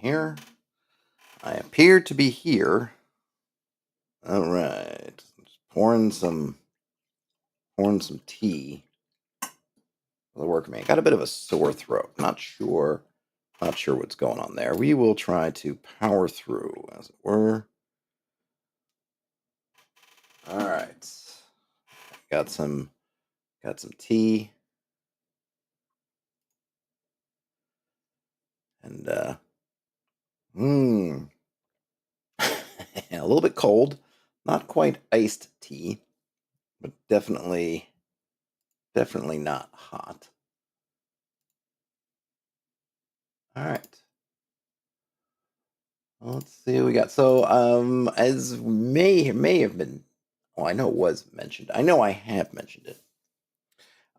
here. I appear to be here. All right. Just pouring some tea for the workmate. Got a bit of a sore throat. Not sure what's going on there. We will try to power through, as it were. All right. Got some tea. And a little bit cold. Not quite iced tea, but definitely not hot. All right. Well, let's see what we got. So, as may have been, well, I know it was mentioned. I know I have mentioned it.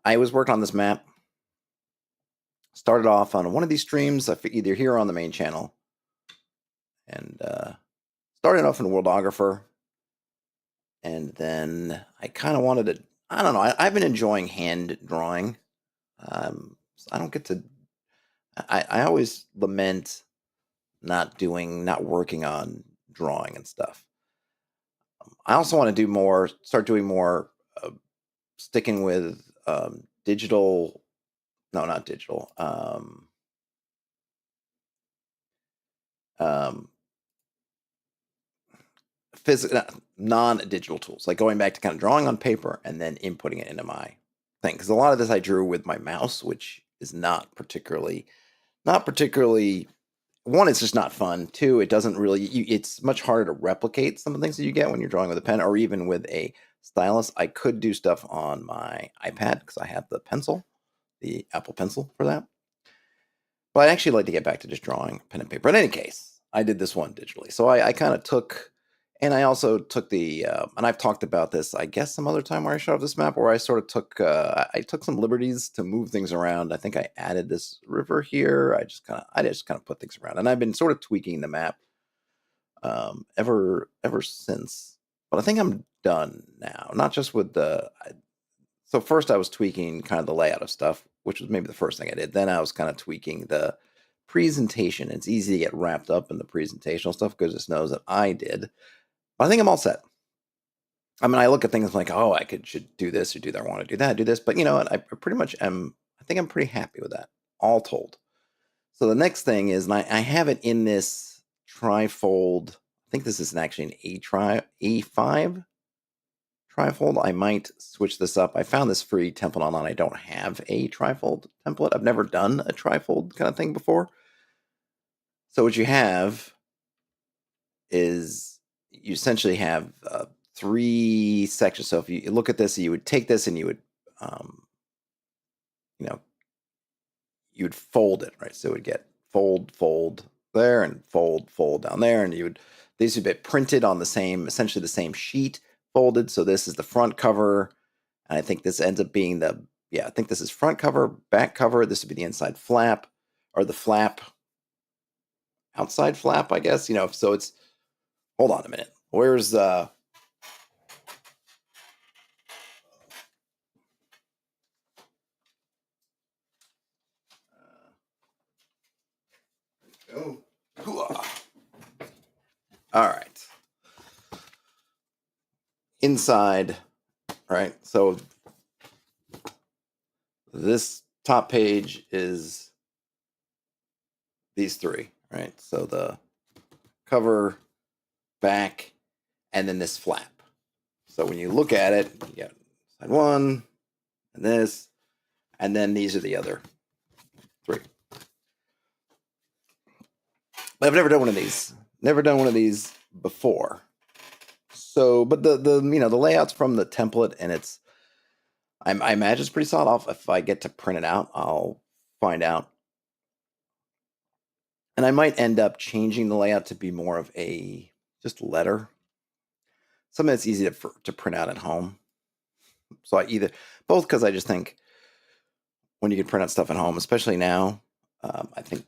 I was working on this map. Started off on one of these streams, either here or on the main channel, and started off in Worldographer, and then I kind of wanted to. I don't know. I've been enjoying hand drawing. I don't get to. I always lament not working on drawing and stuff. I also want to start doing more, sticking with digital. No, not digital. Physical, non-digital tools, like going back to kind of drawing on paper and then inputting it into my thing. Because a lot of this I drew with my mouse, which is not particularly. One, it's just not fun. Two, it doesn't really. It's much harder to replicate some of the things that you get when you're drawing with a pen or even with a stylus. I could do stuff on my iPad because I have the pencil, the Apple Pencil for that. But I'd actually like to get back to just drawing pen and paper. In any case, I did this one digitally. So I kind of took, and I also took and I've talked about this, I guess, some other time where I showed off this map, where I sort of took, I took some liberties to move things around. I think I added this river here. I just kind of put things around, and I've been sort of tweaking the map ever since. But I think I'm done now. Not just with so first I was tweaking kind of the layout of stuff, which was maybe the first thing I did. Then I was kind of tweaking the presentation. It's easy to get wrapped up in the presentational stuff because it knows that I did. But I think I'm all set. I mean, I look at things like, oh, should do this or do that. I want to do that, do this. But you know what? I pretty much am. I think I'm pretty happy with that, all told. So the next thing is, and I have it in this trifold. I think this is actually an A5 trifold. I might switch this up. I found this free template online. I don't have a trifold template. I've never done a trifold kind of thing before. So what you have is you essentially have 3 sections. So if you look at this, you would take this and you would, you would fold it, right? So it would get fold there and fold down there, and these would be printed on essentially the same sheet, folded. So this is the front cover, and I think this ends up being I think this is front cover, back cover. This would be the inside flap, or the flap, outside flap, I guess. So it's. Hold on a minute. Where's Oh. All right. Inside, right? So this top page is these 3, right? So the cover, back, and then this flap. So when you look at it, you got side 1 and this, and then these are the other 3. But I've never done one of these. Never done one of these before. So, but the layout's from the template, and it's, I imagine it's pretty solid. If I get to print it out, I'll find out. And I might end up changing the layout to be more of a just letter, something that's easy to print out at home. So both because I just think when you can print out stuff at home, especially now, I think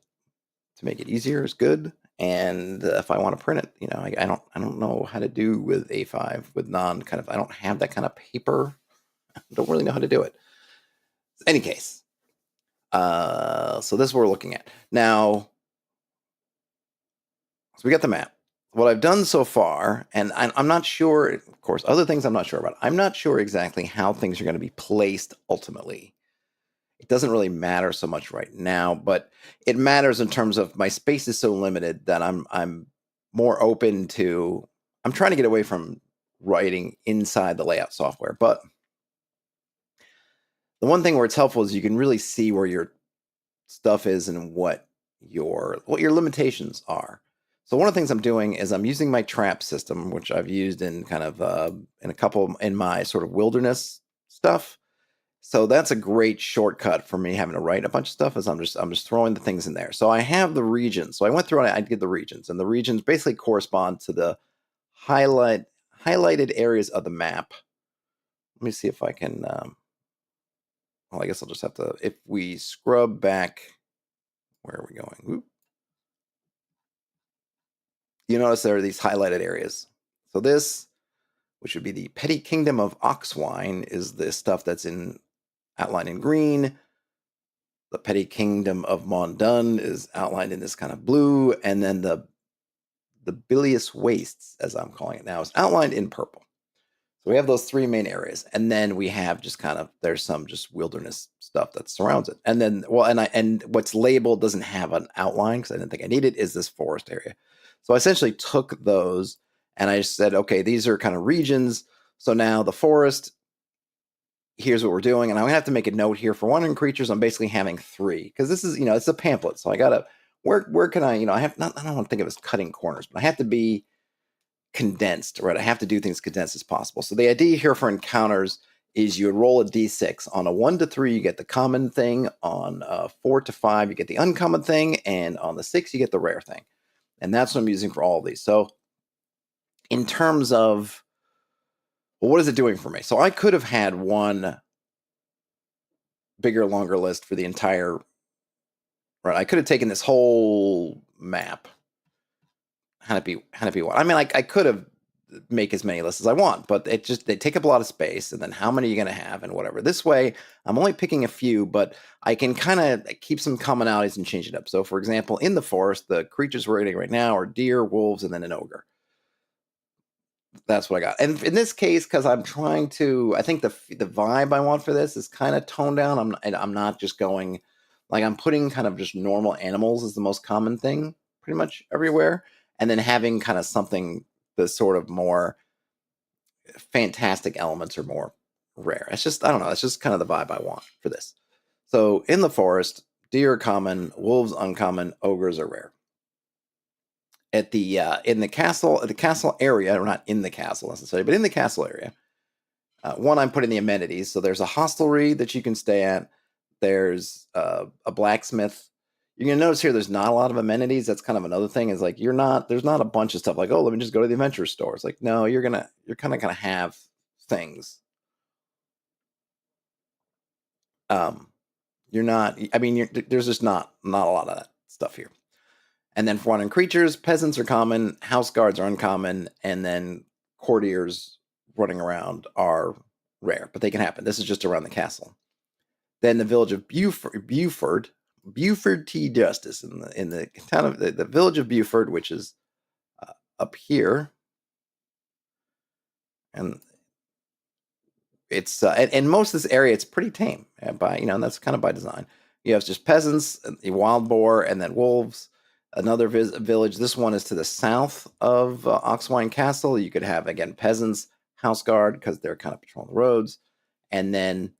to make it easier is good. And if I want to print it, I don't know how to do with A5 with I don't have that kind of paper. I don't really know how to do it. In any case, so this is what we're looking at now. So we got the map. What I've done so far, and I'm not sure, of course, other things I'm not sure about. I'm not sure exactly how things are going to be placed ultimately. It doesn't really matter so much right now, but it matters in terms of my space is so limited that I'm more open to. I'm trying to get away from writing inside the layout software, but the one thing where it's helpful is you can really see where your stuff is and what your limitations are. So one of the things I'm doing is I'm using my trap system, which I've used in kind of in a couple in my sort of wilderness stuff. So that's a great shortcut for me having to write a bunch of stuff. Is I'm just throwing the things in there. So I have the regions. So I went through and I did the regions, and the regions basically correspond to the highlighted areas of the map. Let me see if I can. Well, I guess I'll just have to. If we scrub back, where are we going? Oop. You notice there are these highlighted areas. So this, which would be the petty kingdom of Oxwine, is the stuff that's in outlined in green. The petty kingdom of Mondun is outlined in this kind of blue, and then the bilious wastes, as I'm calling it now, is outlined in purple. So we have those three main areas, and then we have just kind of there's some just wilderness stuff that surrounds it, and then and what's labeled doesn't have an outline because I didn't think I needed is this forest area. So I essentially took those and I said, okay, these are kind of regions. So now the forest, here's what we're doing, and I'm gonna have to make a note here for wandering creatures. I'm basically having three because this is it's a pamphlet, so I gotta where can I have not I don't want to think of it as cutting corners, but I have to be condensed, right? I have to do things condensed as possible. So the idea here for encounters is you roll a d6. On a 1 to 3, you get the common thing. On 4 to 5, you get the uncommon thing. And on the 6, you get the rare thing. And that's what I'm using for all of these. So in terms of, well, what is it doing for me? So I could have had one bigger, longer list for the entire, right? I could have taken this whole map. How to be one. I mean, I could have make as many lists as I want, but they take up a lot of space, and then how many are you going to have and whatever. This way, I'm only picking a few, but I can kind of keep some commonalities and change it up. So, for example, in the forest, the creatures we're getting right now are deer, wolves, and then an ogre. That's what I got. And in this case, because I'm trying to, I think the vibe I want for this is kind of toned down. I'm not just going like I'm putting kind of just normal animals is the most common thing pretty much everywhere, and then having kind of something the sort of more fantastic elements are more rare. It's just I don't know. It's just kind of the vibe I want for this. So in the forest, deer are common, wolves uncommon, ogres are rare. At the in the castle area, or not in the castle necessarily, but in the castle area. One, I'm putting the amenities. So there's a hostelry that you can stay at. There's a blacksmith. You're gonna notice here there's not a lot of amenities. That's kind of another thing. Is like there's not a bunch of stuff like, oh, let me just go to the adventure store. It's like, no, you're kind of gonna have things. Um, you're not. I mean, there's just not a lot of that stuff here. And then for wandering creatures, peasants are common, house guards are uncommon, and then courtiers running around are rare, but they can happen. This is just around the castle. Then the village of Buford T. Justice in the town of the village of Buford, which is up here, and it's and most of this area it's pretty tame by and that's kind of by design. You have just peasants, the wild boar, and then wolves. Another village. This one is to the south of Oxwine Castle. You could have again peasants, house guard because they're kind of patrolling the roads, and then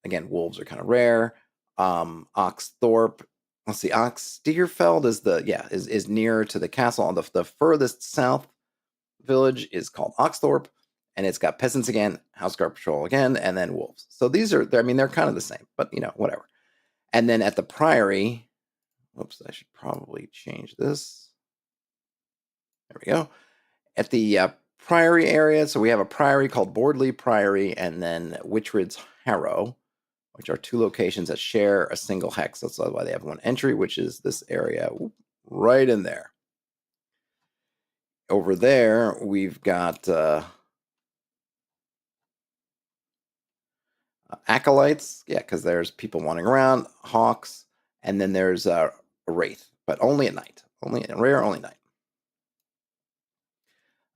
again wolves are kind of rare. Oxthorpe. Let's see. Oxdeerfeld is nearer to the castle. On the furthest south village is called Oxthorpe, and it's got peasants again, house guard patrol again, and then wolves. So these are, I mean, they're kind of the same, but whatever. And then at the priory, whoops, I should probably change this. There we go. At the priory area, so we have a priory called Bordley Priory, and then Witchred's Harrow, which are two locations that share a single hex. That's why they have one entry, which is this area right in there. Over there, we've got acolytes, yeah, because there's people wandering around, hawks, and then there's a wraith, but only at night, only rare, only night.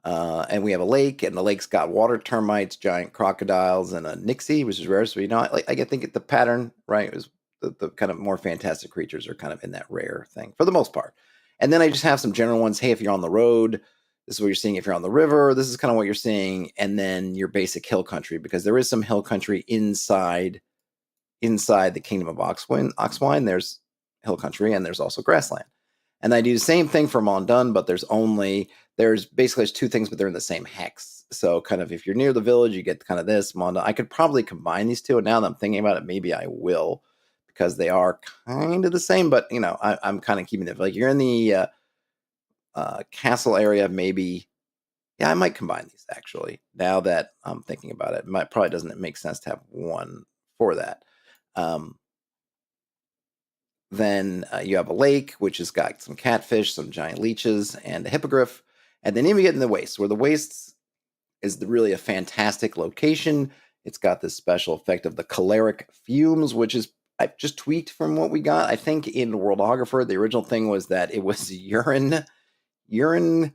And we have a lake, and the lake's got water termites, giant crocodiles, and a nixie, which is rare. So I think the pattern, right, is the kind of more fantastic creatures are kind of in that rare thing for the most part. And then I just have some general ones. Hey, if you're on the road, this is what you're seeing. If you're on the river, this is kind of what you're seeing. And then your basic hill country, because there is some hill country inside the kingdom of Oxwine. There's hill country, and there's also grassland. And I do the same thing for Mondun, but there's basically two things, but they're in the same hex. So kind of if you're near the village, you get kind of this Mondun. I could probably combine these two, and now that I'm thinking about it, maybe I will, because they are kind of the same. But I'm kind of keeping it like you're in the castle area, maybe. Yeah, I might combine these actually. Now that I'm thinking about it, probably doesn't make sense to have one for that. Then you have a lake, which has got some catfish, some giant leeches, and a hippogriff. And then you get in the wastes, where the wastes is really a fantastic location. It's got this special effect of the choleric fumes, which is I've just tweaked from what we got. I think in Worldographer, the original thing was that it was urine, kind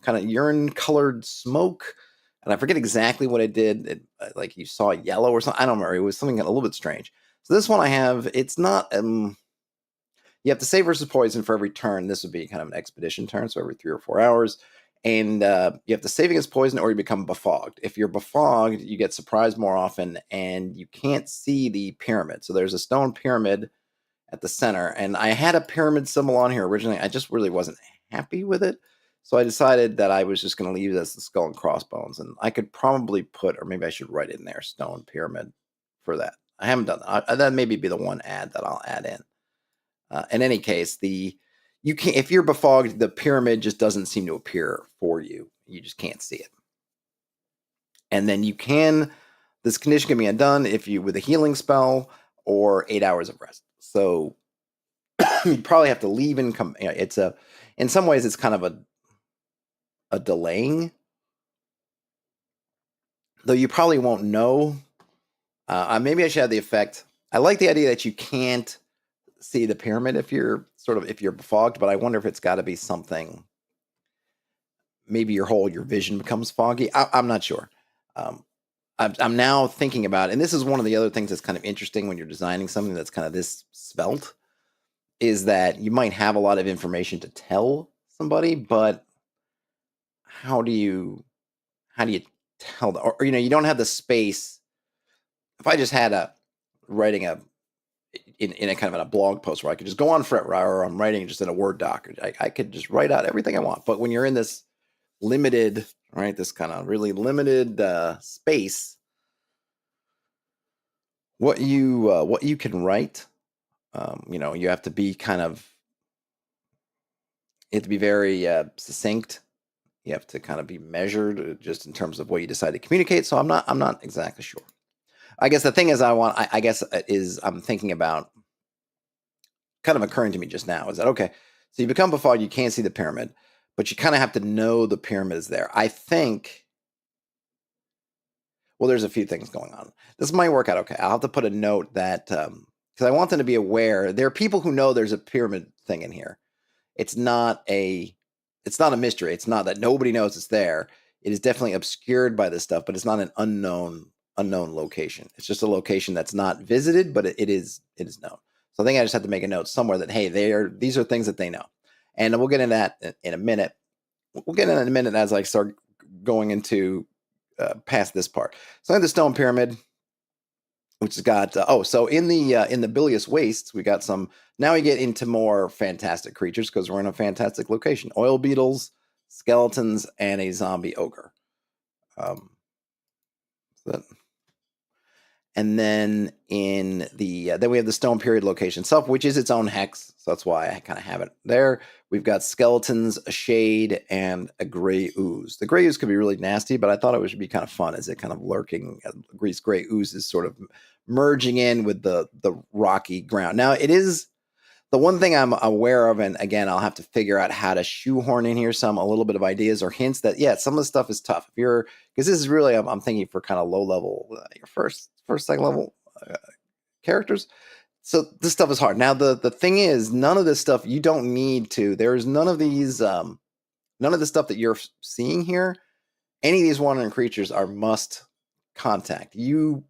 of urine colored smoke. And I forget exactly what it did. Like you saw yellow or something. I don't remember. It was something a little bit strange. So this one I have, it's not, you have to save versus poison for every turn. This would be kind of an expedition turn, so every 3 or 4 hours. And you have to save against poison or you become befogged. If you're befogged, you get surprised more often and you can't see the pyramid. So there's a stone pyramid at the center. And I had a pyramid symbol on here originally. I just really wasn't happy with it. So I decided that I was just going to leave it as the skull and crossbones. And I could probably put, or maybe I should write in there, stone pyramid for that. I haven't done that. That maybe be the one ad that I'll add in. In any case, you can't, if you're befogged, the pyramid just doesn't seem to appear for you. You just can't see it. And then this condition can be undone if you with a healing spell or 8 hours of rest. So you probably have to leave and come. In some ways, it's kind of a delaying, though you probably won't know. Maybe I should have the effect. I like the idea that you can't see the pyramid if you're befogged, but I wonder if it's got to be something. Maybe your vision becomes foggy. I'm not sure. I'm now thinking about it, and this is one of the other things that's kind of interesting when you're designing something that's kind of this svelte, is that you might have a lot of information to tell somebody, but how do you tell them? Or you don't have the space. If I just had writing in a kind of a blog post where I could just go on forever, or I'm writing just in a Word doc, I could just write out everything I want. But when you're in this limited, right, this kind of really limited space, what you can write, you have to be very succinct. You have to kind of be measured just in terms of what you decide to communicate. So I'm not exactly sure. I guess the thing is I'm thinking about, kind of occurring to me just now, is that, okay, so you become befogged, you can't see the pyramid, but you kind of have to know the pyramid is there. I think, well, there's a few things going on. This might work out okay. I'll have to put a note that, because I want them to be aware. There are people who know there's a pyramid thing in here. It's not a mystery. It's not that nobody knows it's there. It is definitely obscured by this stuff, but it's not an unknown location. It's just a location that's not visited, but it is known. So I think I just have to make a note somewhere that, hey, these are things that they know. And we'll get into that in a minute. We'll get into it in a minute as I start going into past this part. So I have the stone pyramid, which has got so in the bilious wastes, we got some. Now we get into more fantastic creatures because we're in a fantastic location: oil beetles, skeletons, and a zombie ogre. And then in then we have the stone period location itself, which is its own hex. So that's why I kind of have it there. We've got skeletons, a shade, and a gray ooze. The gray ooze could be really nasty, but I thought it should be kind of fun as it kind of lurking. Gray ooze is sort of merging in with the rocky ground. Now it is the one thing I'm aware of, and again, I'll have to figure out how to shoehorn in here a little bit of ideas or hints that, yeah, some of the stuff is tough. Because this is really, I'm thinking for kind of low level, your first, second level characters. So this stuff is hard. Now, the thing is, none of this stuff, you don't need to, there's none of these none of the stuff that you're seeing here, any of these wandering creatures are must contact. You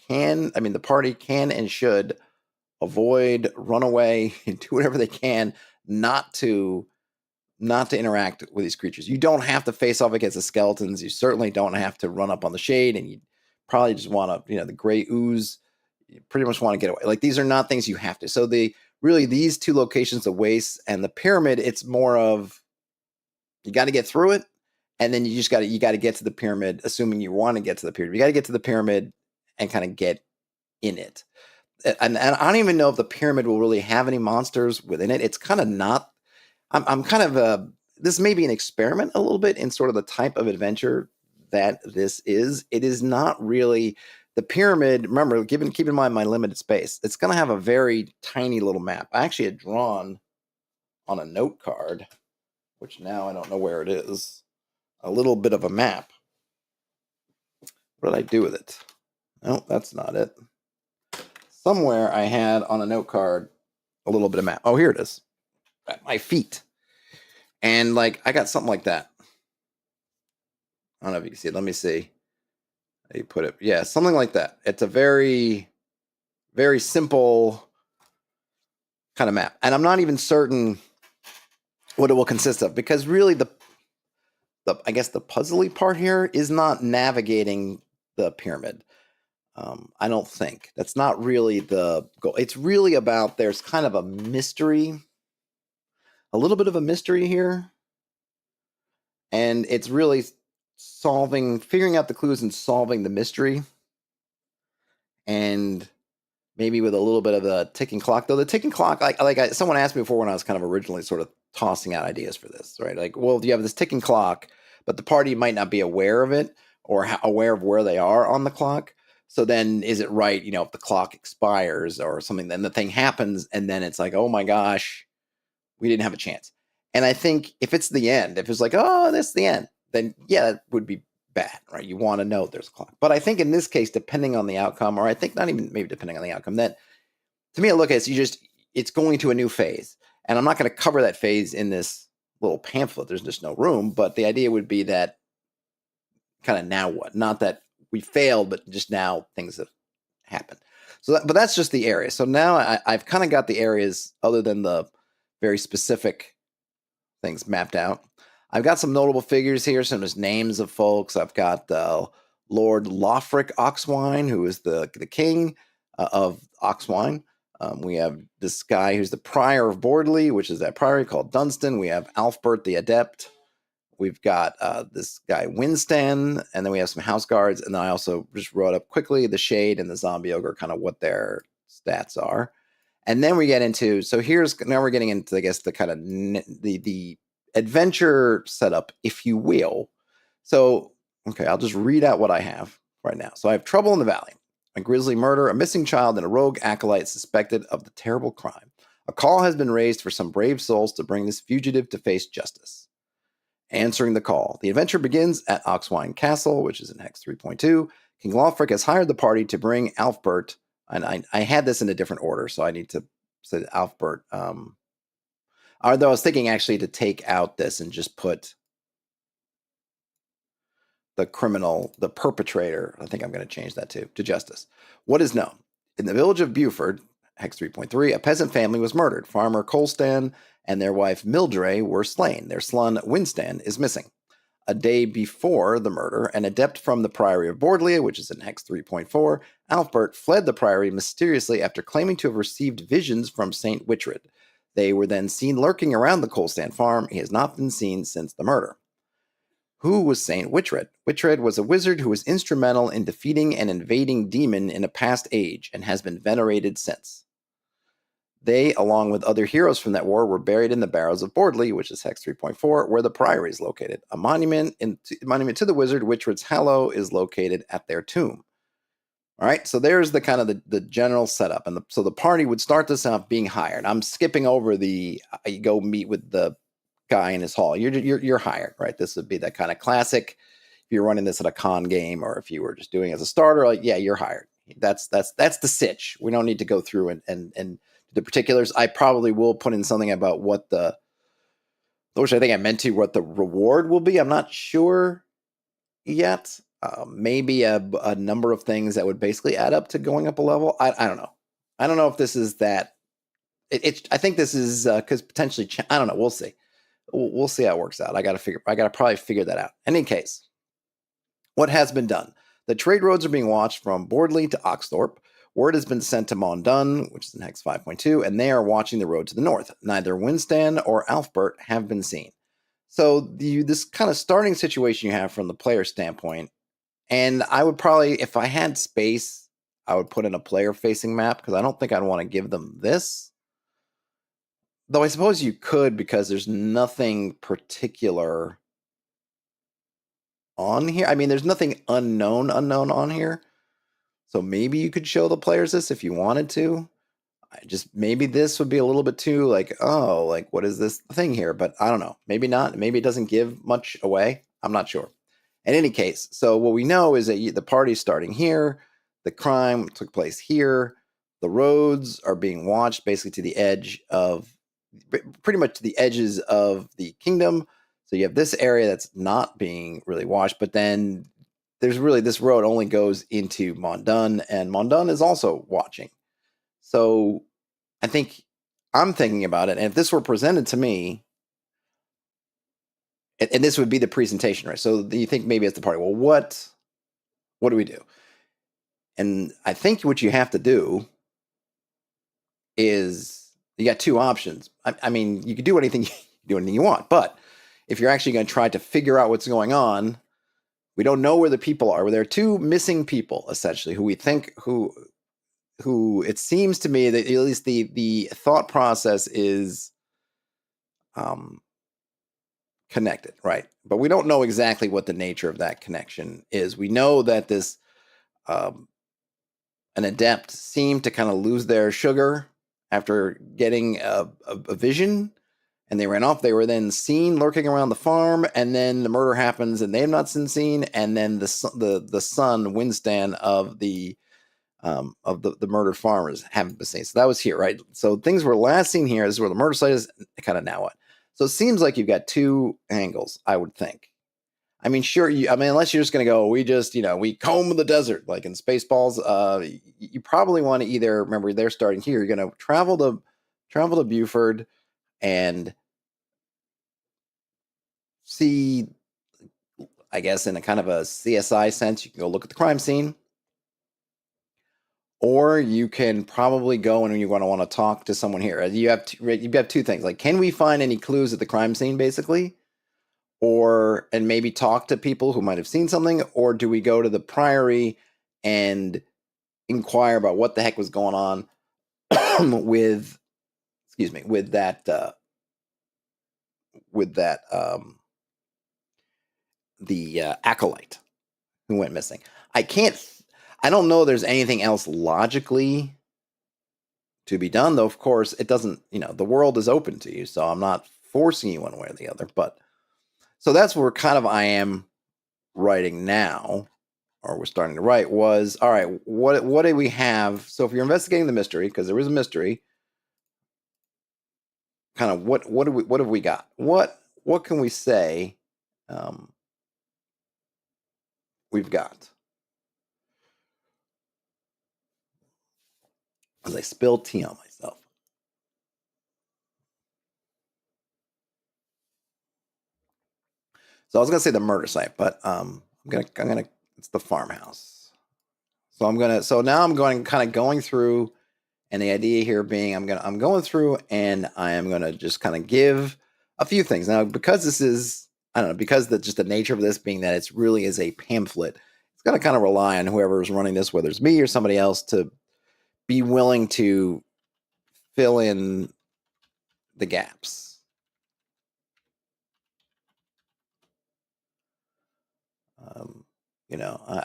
can, I mean, the party can and should avoid, run away, and do whatever they can not to interact with these creatures. You don't have to face off against the skeletons. You certainly don't have to run up on the shade, and you probably just want to, the gray ooze, you pretty much want to get away. Like, these are not things you have to. So these two locations, the waste and the pyramid, it's more of, you got to get through it, and then you got to get to the pyramid, assuming you want to get to the pyramid. You got to get to the pyramid and kind of get in it. And I don't even know if the pyramid will really have any monsters within it. It's kind of not. I'm kind of this may be an experiment a little bit in sort of the type of adventure that this is. It is not really the pyramid. Remember, keep in mind my limited space. It's going to have a very tiny little map. I actually had drawn on a note card, which now I don't know where it is, a little bit of a map. What did I do with it? No, that's not it. Somewhere I had on a note card a little bit of map. Oh, here it is. At my feet. And like, I got something like that. I don't know if you can see it. Let me see. How you put it? Yeah, something like that. It's a very, very simple kind of map. And I'm not even certain what it will consist of, because really I guess the puzzly part here is not navigating the pyramid. I don't think. That's not really the goal. It's really about, there's kind of a mystery, a little bit of a mystery here. And it's really figuring out the clues and solving the mystery. And maybe with a little bit of a ticking clock, though. The ticking clock, someone asked me before when I was kind of originally sort of tossing out ideas for this, right? Like, well, you have this ticking clock, but the party might not be aware of it or aware of where they are on the clock. So then is it right, if the clock expires or something, then the thing happens, and then it's like, oh my gosh, we didn't have a chance. And I think if it's the end, if it's like, oh, that's the end, then yeah, that would be bad, right? You want to know there's a clock. But I think in this case, depending on the outcome, or I think not even maybe depending on the outcome, that to me, I look at it, it's going to a new phase. And I'm not going to cover that phase in this little pamphlet. There's just no room. But the idea would be that kind of now what? Not that we failed, but just now things have happened. But that's just the area. So now I've kind of got the areas other than the very specific things mapped out. I've got some notable figures here, some just names of folks. I've got Lord Lothric Oxwine, who is the king of Oxwine. We have this guy who's the prior of Bordley, which is that priory called Dunstan. We have Alfbert the Adept. We've got this guy Winston, and then we have some house guards. And then I also just wrote up quickly the Shade and the Zombie Ogre, kind of what their stats are. And then we get into, now we're getting into, I guess, the kind of the adventure setup, if you will. So, okay, I'll just read out what I have right now. So I have Trouble in the Valley, a grisly murder, a missing child, and a rogue acolyte suspected of the terrible crime. A call has been raised for some brave souls to bring this fugitive to face justice. Answering the call. The adventure begins at Oxwine Castle, which is in Hex 3.2. King Lothric has hired the party to bring Alfbert, and I had this in a different order, so I need to say Alfbert. Although I was thinking actually to take out this and just put the criminal, the perpetrator, I think I'm going to change that to justice. What is known? In the village of Beaufort, Hex 3.3, a peasant family was murdered. Farmer Colstan and their wife Mildray were slain. Their son Winston is missing. A day before the murder, an adept from the Priory of Bordley, which is in Hex 3.4, Alfbert fled the priory mysteriously after claiming to have received visions from St. Wihtred. They were then seen lurking around the Colstan farm. He has not been seen since the murder. Who was St. Wihtred? Wihtred was a wizard who was instrumental in defeating an invading demon in a past age and has been venerated since. They, along with other heroes from that war, were buried in the Barrows of Bordley, which is Hex 3.4, where the priory is located. A monument to the wizard Wihtred's Hallow is located at their tomb. All right, so there's the kind of the general setup. And so the party would start this out being hired. I'm skipping over you go meet with the guy in his hall. You're hired, right? This would be that kind of classic. If you're running this at a con game, or if you were just doing it as a starter, like, yeah, you're hired. That's the sitch. We don't need to go through and the particulars. I probably will put in something about what the which I think I meant to what the reward will be. I'm not sure yet. Maybe a number of things that would basically add up to going up a level. I don't know. I don't know if this is that. I think this is because potentially. I don't know. We'll see. We'll see how it works out. I got to probably figure that out. In any case, what has been done? The trade roads are being watched from Bordley to Oxthorpe. Word has been sent to Mondun, which is in Hex 5.2, and they are watching the road to the north. Neither Winston or Alfbert have been seen. So this kind of starting situation you have from the player standpoint, and I would probably, if I had space, I would put in a player-facing map because I don't think I'd want to give them this. Though I suppose you could because there's nothing particular on here. I mean, there's nothing unknown on here. So maybe you could show the players this if you wanted to. Maybe this would be a little bit too like, oh, like what is this thing here? But I don't know. Maybe not. Maybe it doesn't give much away. I'm not sure. In any case, so what we know is that the party's starting here. The crime took place here. The roads are being watched basically to the edge of, pretty much to the edges of the kingdom. So you have this area that's not being really watched, but then there's really, this road only goes into Mondun, and Mondun is also watching. So I think I'm thinking about it, and if this were presented to me, and this would be the presentation, right? So you think maybe it's the party. Well, what do we do? And I think what you have to do is you got two options. I mean, you could do anything you want, but if you're actually going to try to figure out what's going on, we don't know where the people are. There are two missing people essentially who we think who it seems to me that at least the thought process is connected, right? But we don't know exactly what the nature of that connection is. We know that this an adept seemed to kind of lose their sugar after getting a vision, and they ran off. They were then seen lurking around the farm, and then the murder happens, and they have not been seen. And then the son Winston of the murdered farmers haven't been seen. So that was here, right? So things were last seen here. This is where the murder site is. Kind of now what? So it seems like you've got two angles, I would think. I mean, sure. Unless you're just going to go, we comb the desert like in Spaceballs. You probably want to either remember they're starting here. You're going to travel to Buford and see, I guess, in a kind of a CSI sense, you can go look at the crime scene. Or you can probably go and you're going to want to talk to someone here. You've got two things. Like, can we find any clues at the crime scene, basically? And maybe talk to people who might have seen something? Or do we go to the priory and inquire about what the heck was going on with the acolyte who went missing? I don't know there's anything else logically to be done, though. Of course, it doesn't, the world is open to you, so I'm not forcing you one way or the other. But so that's where kind of I am writing now, or we're starting to write, was, all right, what do we have? So if you're investigating the mystery, because there is a mystery, kind of what have we got? What can we say we've got? As I spill tea on myself. So I was gonna say the murder site, but I'm gonna it's the farmhouse. So now I'm going through, and the idea here being I'm going through and I am gonna just kind of give a few things. Now, because this is, I don't know, because just the nature of this being that it's really is a pamphlet, it's gonna kind of rely on whoever's running this, whether it's me or somebody else, to be willing to fill in the gaps.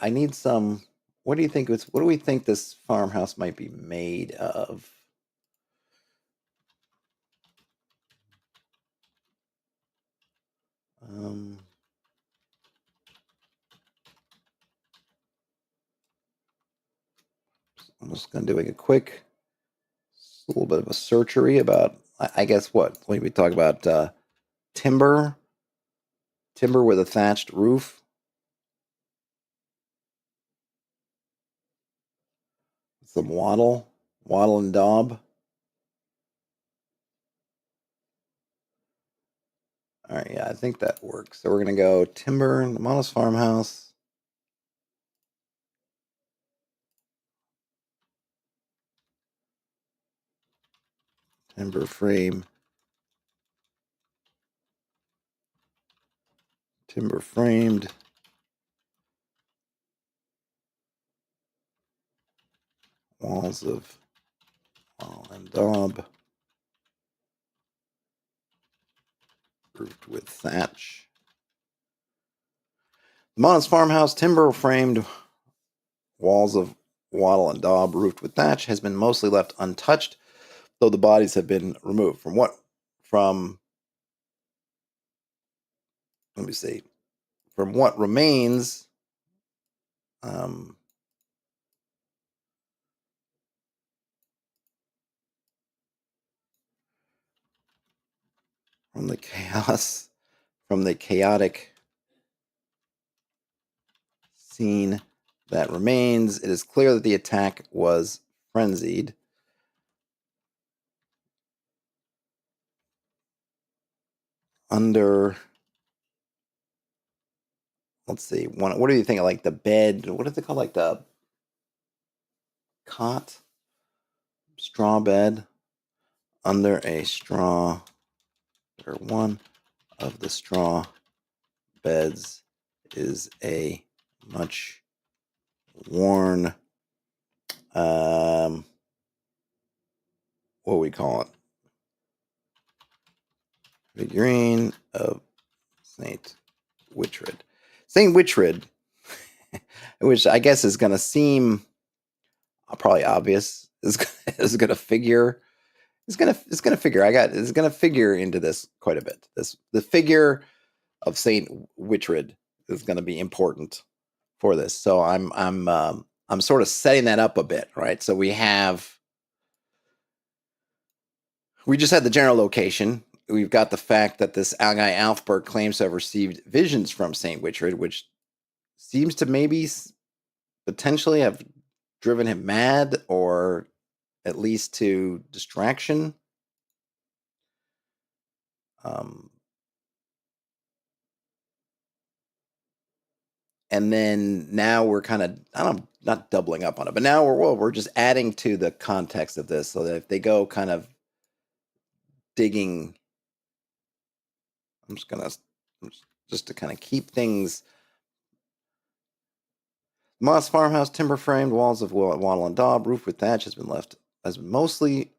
I need some. What do you think? What do we think this farmhouse might be made of? I'm just going to do a quick, little bit of a searchery about, I guess, what we talk about timber with a thatched roof. Some wattle and daub. All right, yeah, I think that works. So we're going to go timber, the modest farmhouse. Timber frame. Timber framed. Walls of wall and daub. Roofed with thatch. The modest farmhouse, timber framed, walls of wattle and daub, roofed with thatch, has been mostly left untouched, though the bodies have been removed. Let me see. From what remains, um, from the chaotic scene that remains, it is clear that the attack was frenzied. Under, let's see, what do you think of like the bed? What is it called? Like the cot? Straw bed? Under a straw, or one of the straw beds is a much worn, what we call it? Figurine of Saint Wihtred. Saint Wihtred, which I guess is going to seem probably obvious, is going to figure. It's going to figure. It's going to figure into this quite a bit. The figure of Saint Wihtred is going to be important for this. So I'm sort of setting that up a bit, right? So we just had the general location. We've got the fact that this guy Alfbert claims to have received visions from Saint Wihtred, which seems to maybe potentially have driven him mad, or at least to distraction. And then now we're kind of, I don't know, not doubling up on it, but now we're just adding to the context of this, so that if they go kind of digging, I'm just gonna just to kind of keep things. Moss farmhouse, timber framed, walls of wattle and daub, roof with thatch has been mostly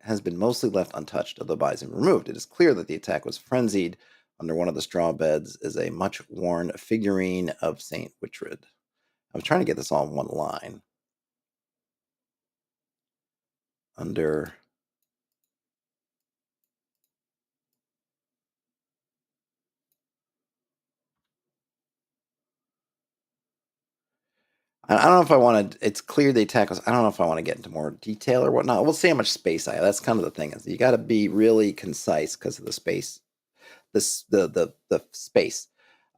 left untouched, although bodies have been removed. It is clear that the attack was frenzied. Under one of the straw beds is a much worn figurine of Saint Wihtred. I was trying to get this all in one line. Under I don't know if I want to. It's clear they attack us. I don't know if I want to get into more detail or whatnot. We'll see how much space I have. That's kind of the thing. Is you got to be really concise because of the space. The space.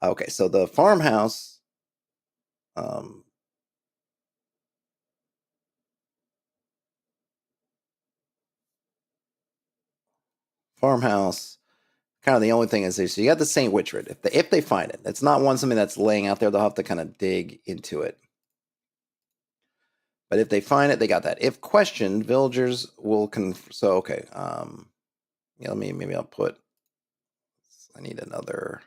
Okay, so the farmhouse. Um, farmhouse. Kind of the only thing is, so you got the Saint Wihtred. If they find it, it's not something that's laying out there. They'll have to kind of dig into it. But if they find it, they got that. If questioned, villagers will So okay. Yeah, maybe I'll put. I need another.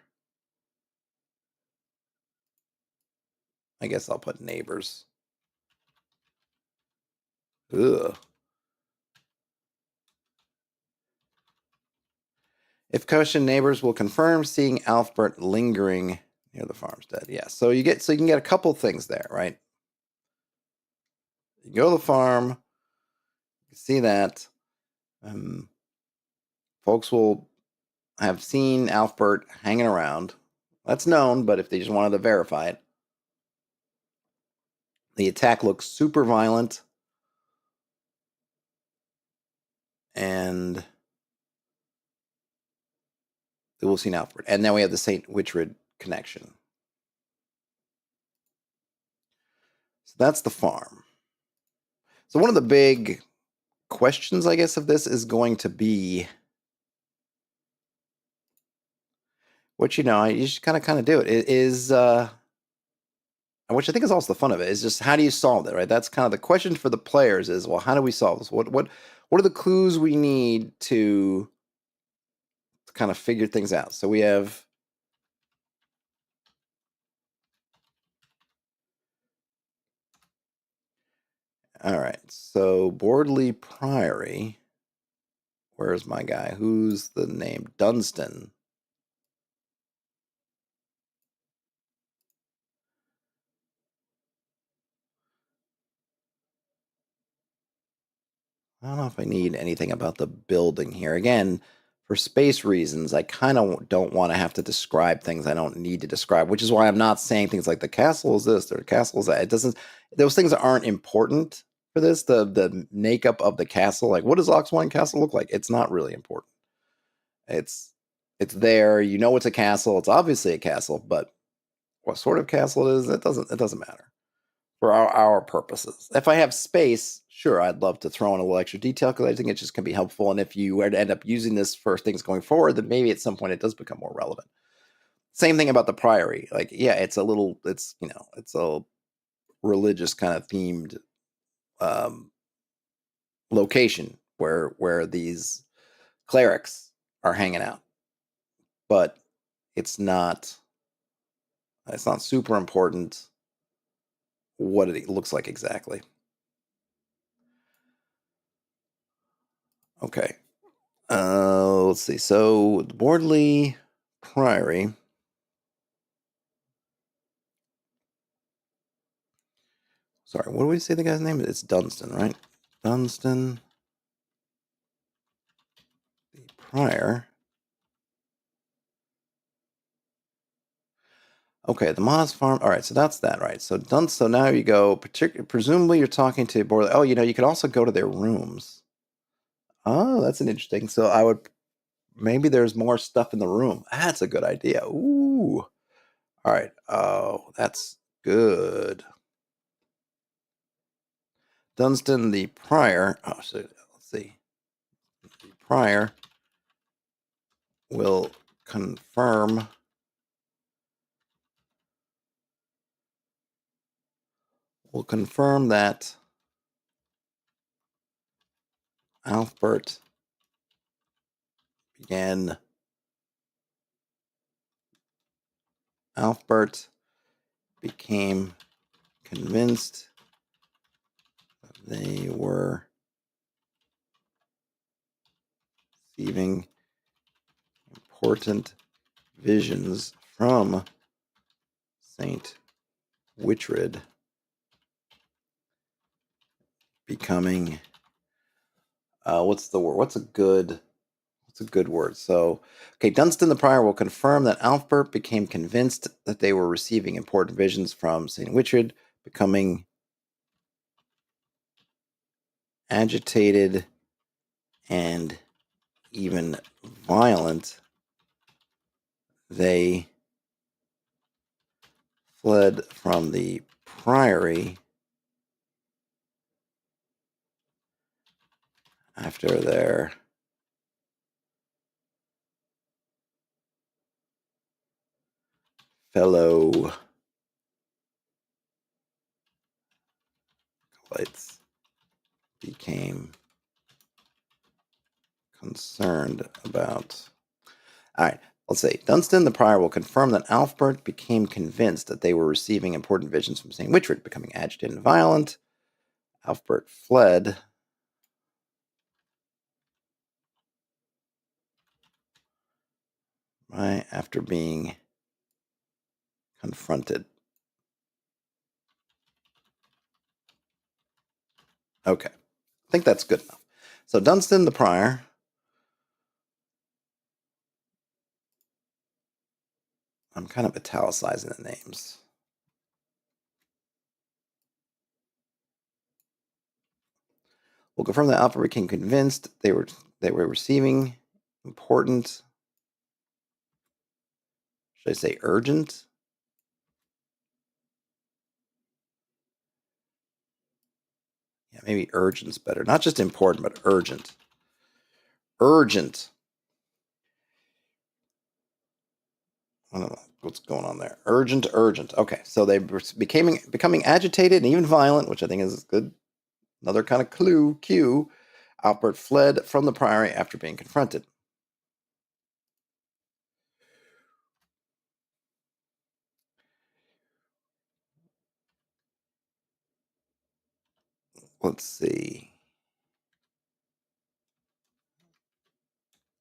I guess I'll put neighbors. Ugh. If questioned, neighbors will confirm seeing Alfbert lingering near the farmstead. Yeah, so you can get a couple things there, right? You go to the farm, you see that. Folks will have seen Alfbert hanging around. That's known, but if they just wanted to verify it, the attack looks super violent, and the Wolfstein Alfred. And then we have the St. Wichrid connection. So that's the farm. So one of the big questions, I guess, of this is going to be, which, you just kind of do it. It is, which I think is also the fun of it, is just how do you solve it, right? That's kind of the question for the players is, well, how do we solve this? What are the clues we need to kind of figure things out? So we have, all right, so Bordley Priory, where's my guy? Who's the name? Dunstan. I don't know if I need anything about the building here. Again, for space reasons, I kind of don't want to have to describe things I don't need to describe, which is why I'm not saying things like the castle is this or the castle is that. It doesn't, those things aren't important for this. The makeup of the castle, like what does Oxwine Castle look like? It's not really important. It's there, it's a castle. It's obviously a castle, but what sort of castle it is, it doesn't matter for our purposes. If I have space, sure, I'd love to throw in a little extra detail because I think it just can be helpful. And if you were to end up using this for things going forward, then maybe at some point it does become more relevant. Same thing about the priory. Like, yeah, it's a religious kind of themed location where these clerics are hanging out, but it's not super important what it looks like exactly. Okay. Let's see. So Bordley Priory. Sorry, what do we say the guy's name is? It's Dunstan, right? Dunstan the Prior. Okay, the Moss Farm. All right, so that's that, right? So So now you go. Presumably, you're talking to Bordley. Oh, you could also go to their rooms. Oh, that's an interesting. So I would maybe there's more stuff in the room. That's a good idea. Ooh. All right. Oh, that's good. Dunstan the Prior. Oh, so let's see. The Prior will confirm that Alfbert became convinced that they were receiving important visions from Saint Wichrid, becoming what's the word? What's a good word? So, okay, Dunstan the Prior will confirm that Alfbert became convinced that they were receiving important visions from Saint Wichrid, becoming agitated and even violent. They fled from the priory after their fellow acolytes became concerned about. All right, let's see. Dunstan the Prior will confirm that Alfbert became convinced that they were receiving important visions from St. Wichrid, becoming agitated and violent. Alfbert fled. Right after being confronted. Okay, I think that's good enough. So Dunstan the Prior. I'm kind of italicizing the names. Will confirm that Alfred became convinced they were receiving important Should I say urgent? Yeah, maybe urgent's better. Not just important, but urgent. Urgent. I don't know what's going on there. Urgent, urgent. Okay, so they were becoming agitated and even violent, which I think is good. Another kind of cue. Albert fled from the priory after being confronted. Let's see.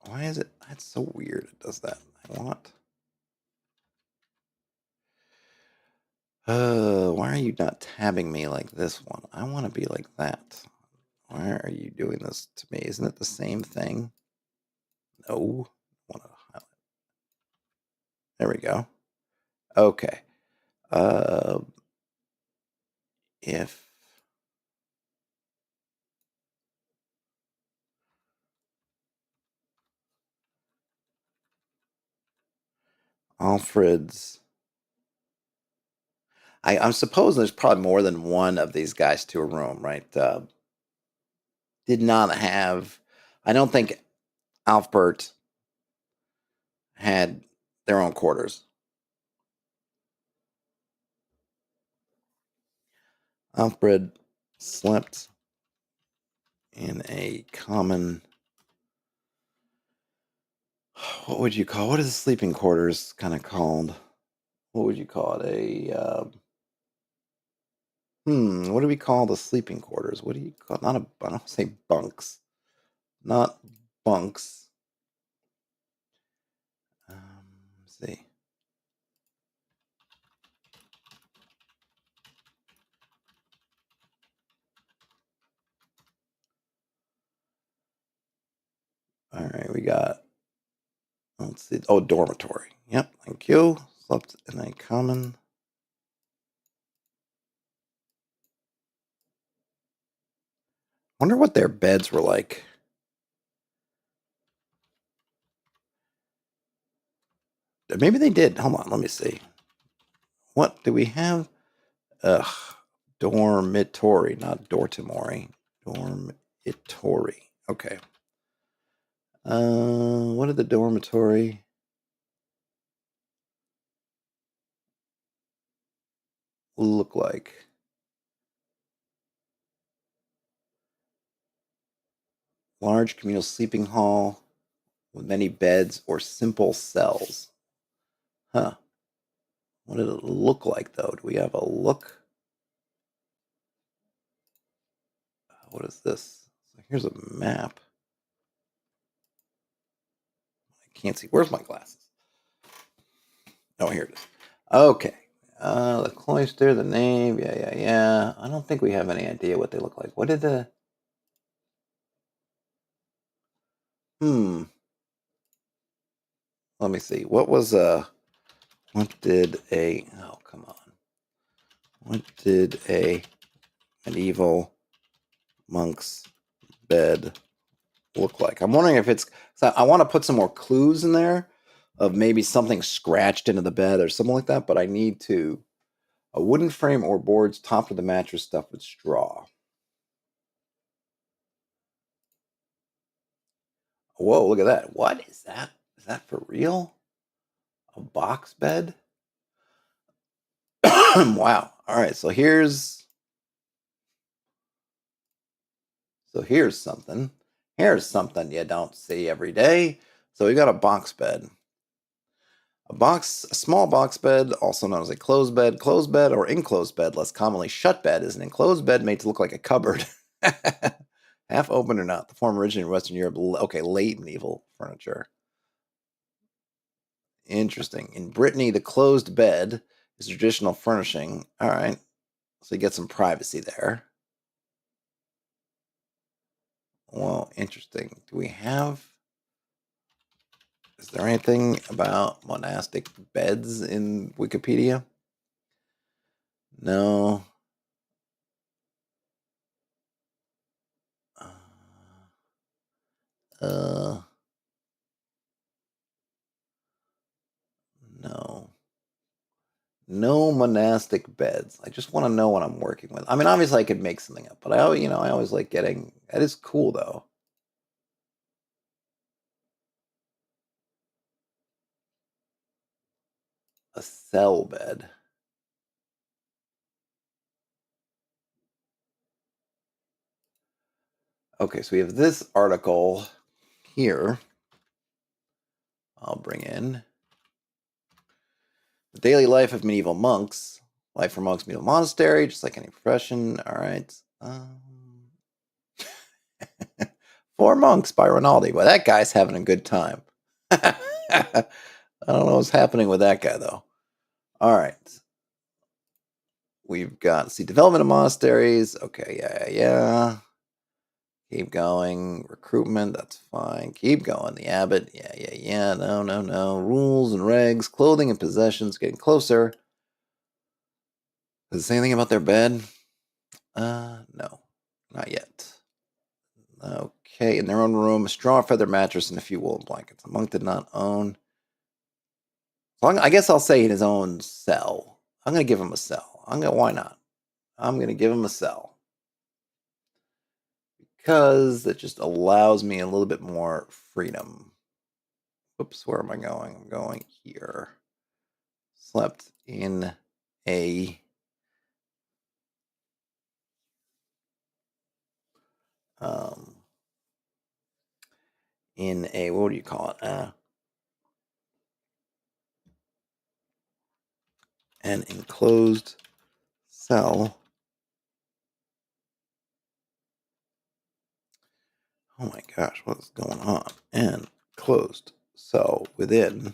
Why is it? That's so weird. It does that. I want. Why are you not tabbing me like this one? I want to be like that. Why are you doing this to me? Isn't it the same thing? No. I want to highlight. There we go. Okay. If Alfred's, I'm supposing there's probably more than one of these guys to a room, right? Did not have. I don't think Alfbert had their own quarters. Alfred slept in a common. What would you call? What is sleeping quarters kind of called? What would you call it? What do we call the sleeping quarters? What do you call? Not a. I don't say bunks. Not bunks. Let's see. All right, we got. Let's see. Oh, dormitory. Yep. Thank you. Slept in a common. Wonder what their beds were like. Maybe they did. Hold on. Let me see. What do we have? Ugh. Dormitory, not dortimori. Dormitory. Okay. What did the dormitory look like? Large communal sleeping hall with many beds or simple cells. Huh. What did it look like, though? Do we have a look? What is this? Here's a map. I can't see. Where's my glasses? Oh, here it is. Okay. The cloister, the name. Yeah. I don't think we have any idea what they look like. What did the. Let me see. What did a. Oh, come on. What did a medieval monk's bed look like? I'm wondering if it's. I want to put some more clues in there of maybe something scratched into the bed or something like that, but I need to. A wooden frame or boards topped with the mattress stuffed with straw. Whoa, look at that. What is that? Is that for real? A box bed? Wow. All right, here's something. Here's something you don't see every day. So we got a box bed. A small box bed, also known as a closed bed, or enclosed bed, less commonly shut bed, is an enclosed bed made to look like a cupboard. Half open or not. The form originated in Western Europe. Okay, late medieval furniture. Interesting. In Brittany, the closed bed is traditional furnishing. All right. So you get some privacy there. Well, interesting. Is there anything about monastic beds in Wikipedia? No. Uh, no. no monastic beds. I just want to know what I'm working with. I mean, obviously I could make something up, but I always like getting. That is cool though. A cell bed. Okay, so we have this article here. I'll bring in the daily life of medieval monks. Life for monks, medieval monastery, just like any profession. All right. 4 Monks by Rinaldi. Well, that guy's having a good time. I don't know what's happening with that guy, though. All right. We've got, see, development of monasteries. Okay, yeah. Keep going. Recruitment, that's fine. Keep going. The abbot, yeah. No. Rules and regs, clothing and possessions, getting closer. Does it say anything about their bed? No, not yet. Okay, in their own room, a straw feather mattress and a few woolen blankets. The monk did not own. I guess I'll say in his own cell. I'm going to give him a cell. Why not? I'm going to give him a cell. Because it just allows me a little bit more freedom. Oops, where am I going? I'm going here. Slept in a what do you call it? An enclosed cell. Oh my gosh, what's going on? An closed cell within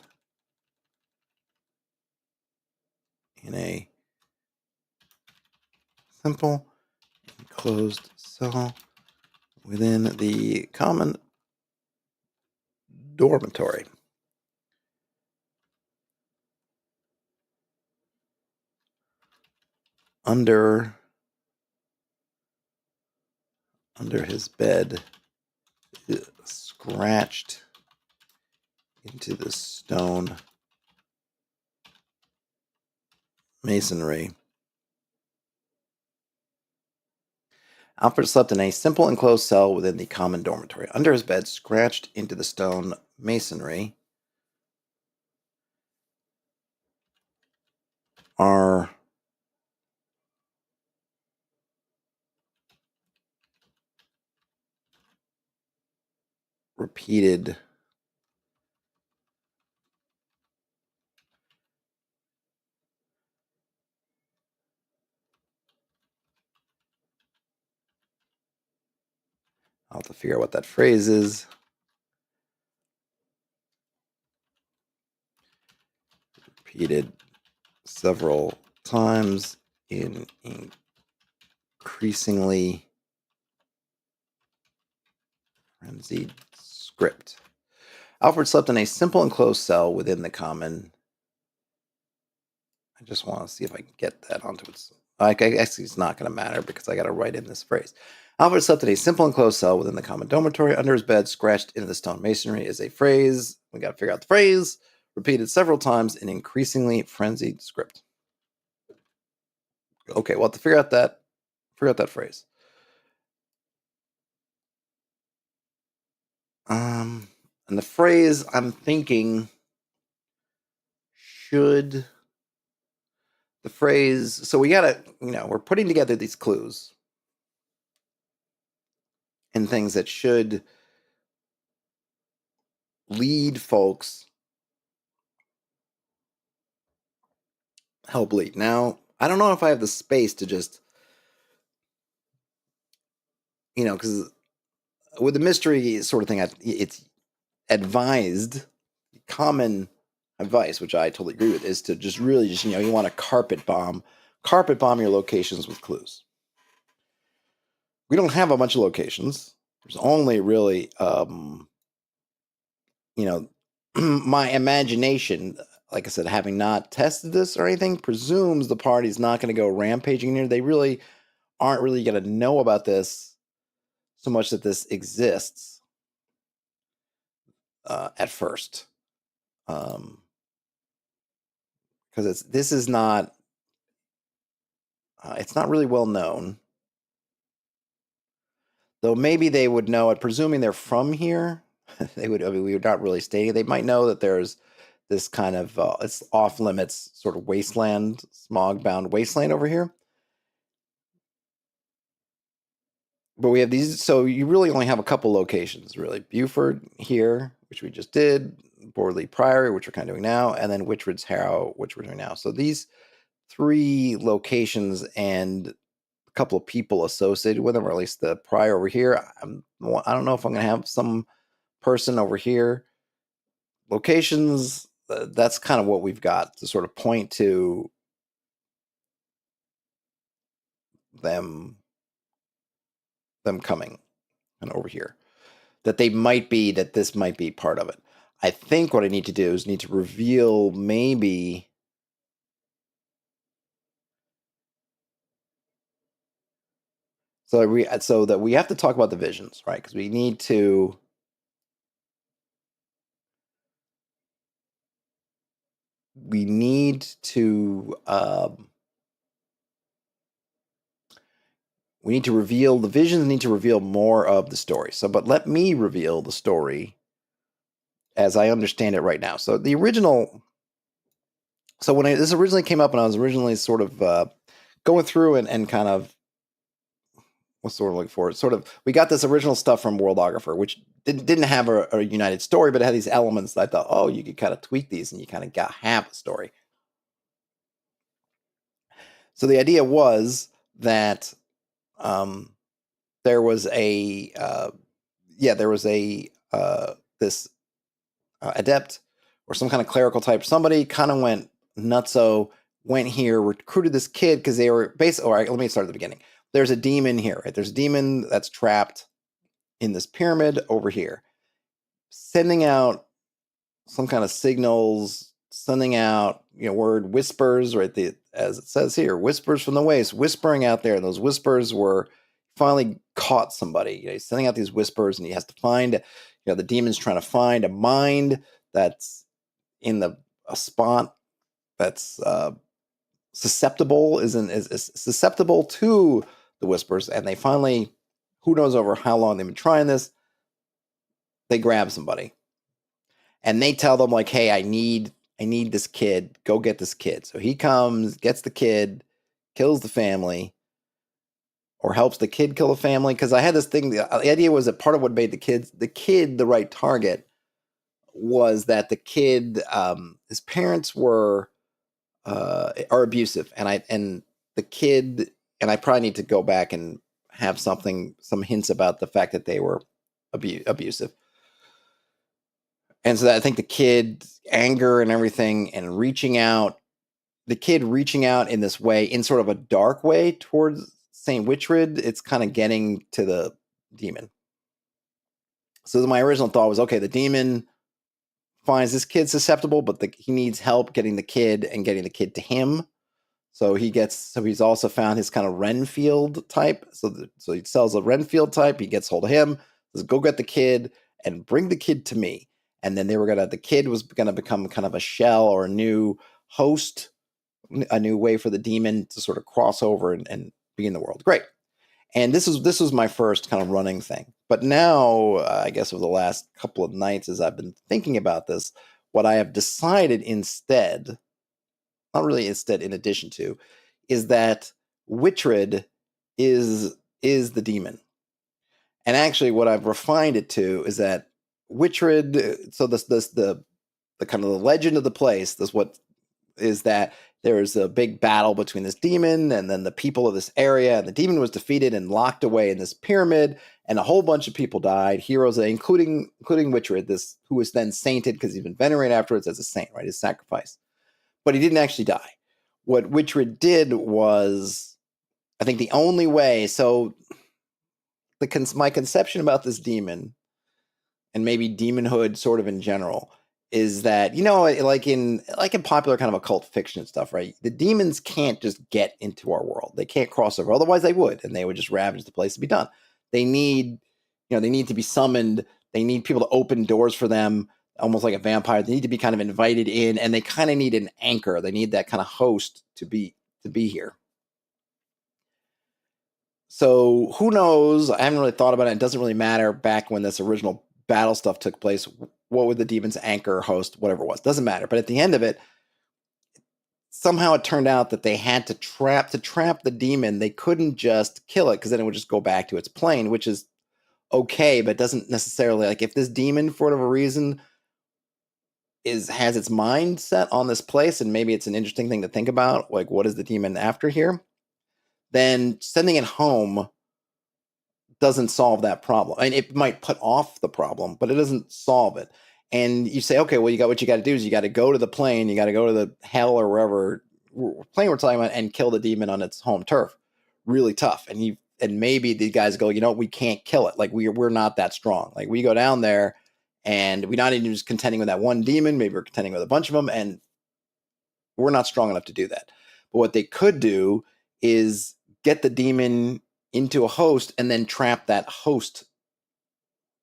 in a simple enclosed cell within the common dormitory. Under his bed, scratched into the stone masonry. Alfred slept in a simple enclosed cell within the common dormitory. Under his bed, scratched into the stone masonry, are repeated I'll have to figure out what that phrase is. Repeated several times in increasingly frenzied script. Alfred slept in a simple enclosed cell within the common. I just want to see if I can get that onto it. I guess it's not going to matter because I got to write in this phrase. Alfred slept in a simple enclosed cell within the common dormitory. Under his bed, scratched into the stone masonry, is a phrase. We got to figure out the phrase. Repeated several times in increasingly frenzied script. Okay, well, to figure out that phrase. And the phrase I'm thinking should the phrase. So we gotta, we're putting together these clues and things that should lead folks help lead. Now, I don't know if I have the space to just, because with the mystery sort of thing, it's advised, common advice, which I totally agree with, is to just really you want to carpet bomb your locations with clues. We don't have a bunch of locations. There's only really, my imagination, like I said, having not tested this or anything, presumes the party's not going to go rampaging here. They really aren't really going to know about this so much that this exists at first. Because this is not It's not really well known, though maybe they would know it, presuming they're from here. They would, I mean, we are not really stating. They might know that there's this kind of, it's off limits sort of wasteland, smog bound wasteland over here. But we have these, so you really only have a couple locations, really. Buford here, which we just did, Borley Priory, which we're kind of doing now, and then Whitchwood's Harrow, which we're doing now. So these 3 locations and a couple of people associated with them, or at least the prior over here. I don't know if I'm going to have some person over here. Locations, that's kind of what we've got to sort of point to them coming and over here. That they might be, that this might be part of it. I think what I need to do is need to reveal maybe. So that we have to talk about the visions, right? Because we need to. We need to. We need to reveal the visions. Need to reveal more of the story. So, but let me reveal the story as I understand it right now. So the original. So when this originally came up, and I was originally sort of going through and kind of. What's the word I'm looking for? Sort of, we got this original stuff from Worldographer, which didn't have a united story, but it had these elements that I thought, oh, you could kind of tweak these and you kind of have a story. So the idea was that there was a this adept or some kind of clerical type. Somebody kind of went nutso, went here, recruited this kid because they were basically. All right, let me start at the beginning. There's a demon here, right? There's a demon that's trapped in this pyramid over here, sending out some kind of signals, sending out word whispers, right? As it says here, whispers from the waste, whispering out there, and those whispers were finally caught somebody. He's sending out these whispers, and he has to find. The demon's trying to find a mind that's in a spot that's susceptible is susceptible to the whispers, and they finally, who knows over how long they've been trying this, they grab somebody and they tell them like, hey, I need this kid, go get this kid. So he comes, gets the kid, kills the family, or helps the kid kill the family. Because I had this thing, the idea was that part of what made the kid the right target was that the kid, his parents are abusive, and the kid, and I probably need to go back and have some hints about the fact that they were abusive. And so that I think the kid's anger and everything, and the kid reaching out in this way, in sort of a dark way towards St. Witchred, it's kind of getting to the demon. So my original thought was, okay, the demon finds this kid susceptible, but he needs help getting the kid to him. So he's also found his kind of Renfield type. So he sells a Renfield type. He gets hold of him, says, go get the kid and bring the kid to me. And then the kid was going to become kind of a shell or a new host, a new way for the demon to sort of cross over and be in the world. Great. And this was my first kind of running thing. But now, I guess over the last couple of nights, as I've been thinking about this, what I have decided instead, not really instead, in addition to, is that Witchred is the demon. And actually, what I've refined it to is that Witchred. So the kind of the legend of the place. Is that there is a big battle between this demon and then the people of this area, and the demon was defeated and locked away in this pyramid, and a whole bunch of people died, heroes, including Witchred, this who was then sainted because he's been venerated afterwards as a saint, right? His sacrifice. But he didn't actually die. What Witchred did was, I think, the only way. So my conception about this demon, and maybe demonhood sort of in general, is that, like in popular kind of occult fiction and stuff, right? The demons can't just get into our world. They can't cross over. Otherwise they would, and they would just ravage the place to be done. They need to be summoned. They need people to open doors for them, almost like a vampire. They need to be kind of invited in, and they kind of need an anchor. They need that kind of host to be here. So who knows? I haven't really thought about it. It doesn't really matter back when this original battle stuff took place. What would the demon's anchor, host, whatever it was? Doesn't matter. But at the end of it, somehow it turned out that they had to trap the demon. They couldn't just kill it because then it would just go back to its plane, which is okay, but doesn't necessarily, like, if this demon for whatever reason has its mind set on this place, and maybe it's an interesting thing to think about, like, what is the demon after here? Then sending it home doesn't solve that problem. I mean, it might put off the problem, but it doesn't solve it. And you say, okay, well, what you got to do is you got to go to the plane, you got to go to the hell or wherever plane we're talking about, and kill the demon on its home turf. Really tough. And maybe the guys go, we can't kill it. Like, we're not that strong. Like, we go down there, and we're not even just contending with that one demon. Maybe we're contending with a bunch of them, and we're not strong enough to do that. But what they could do is get the demon into a host and then trap that host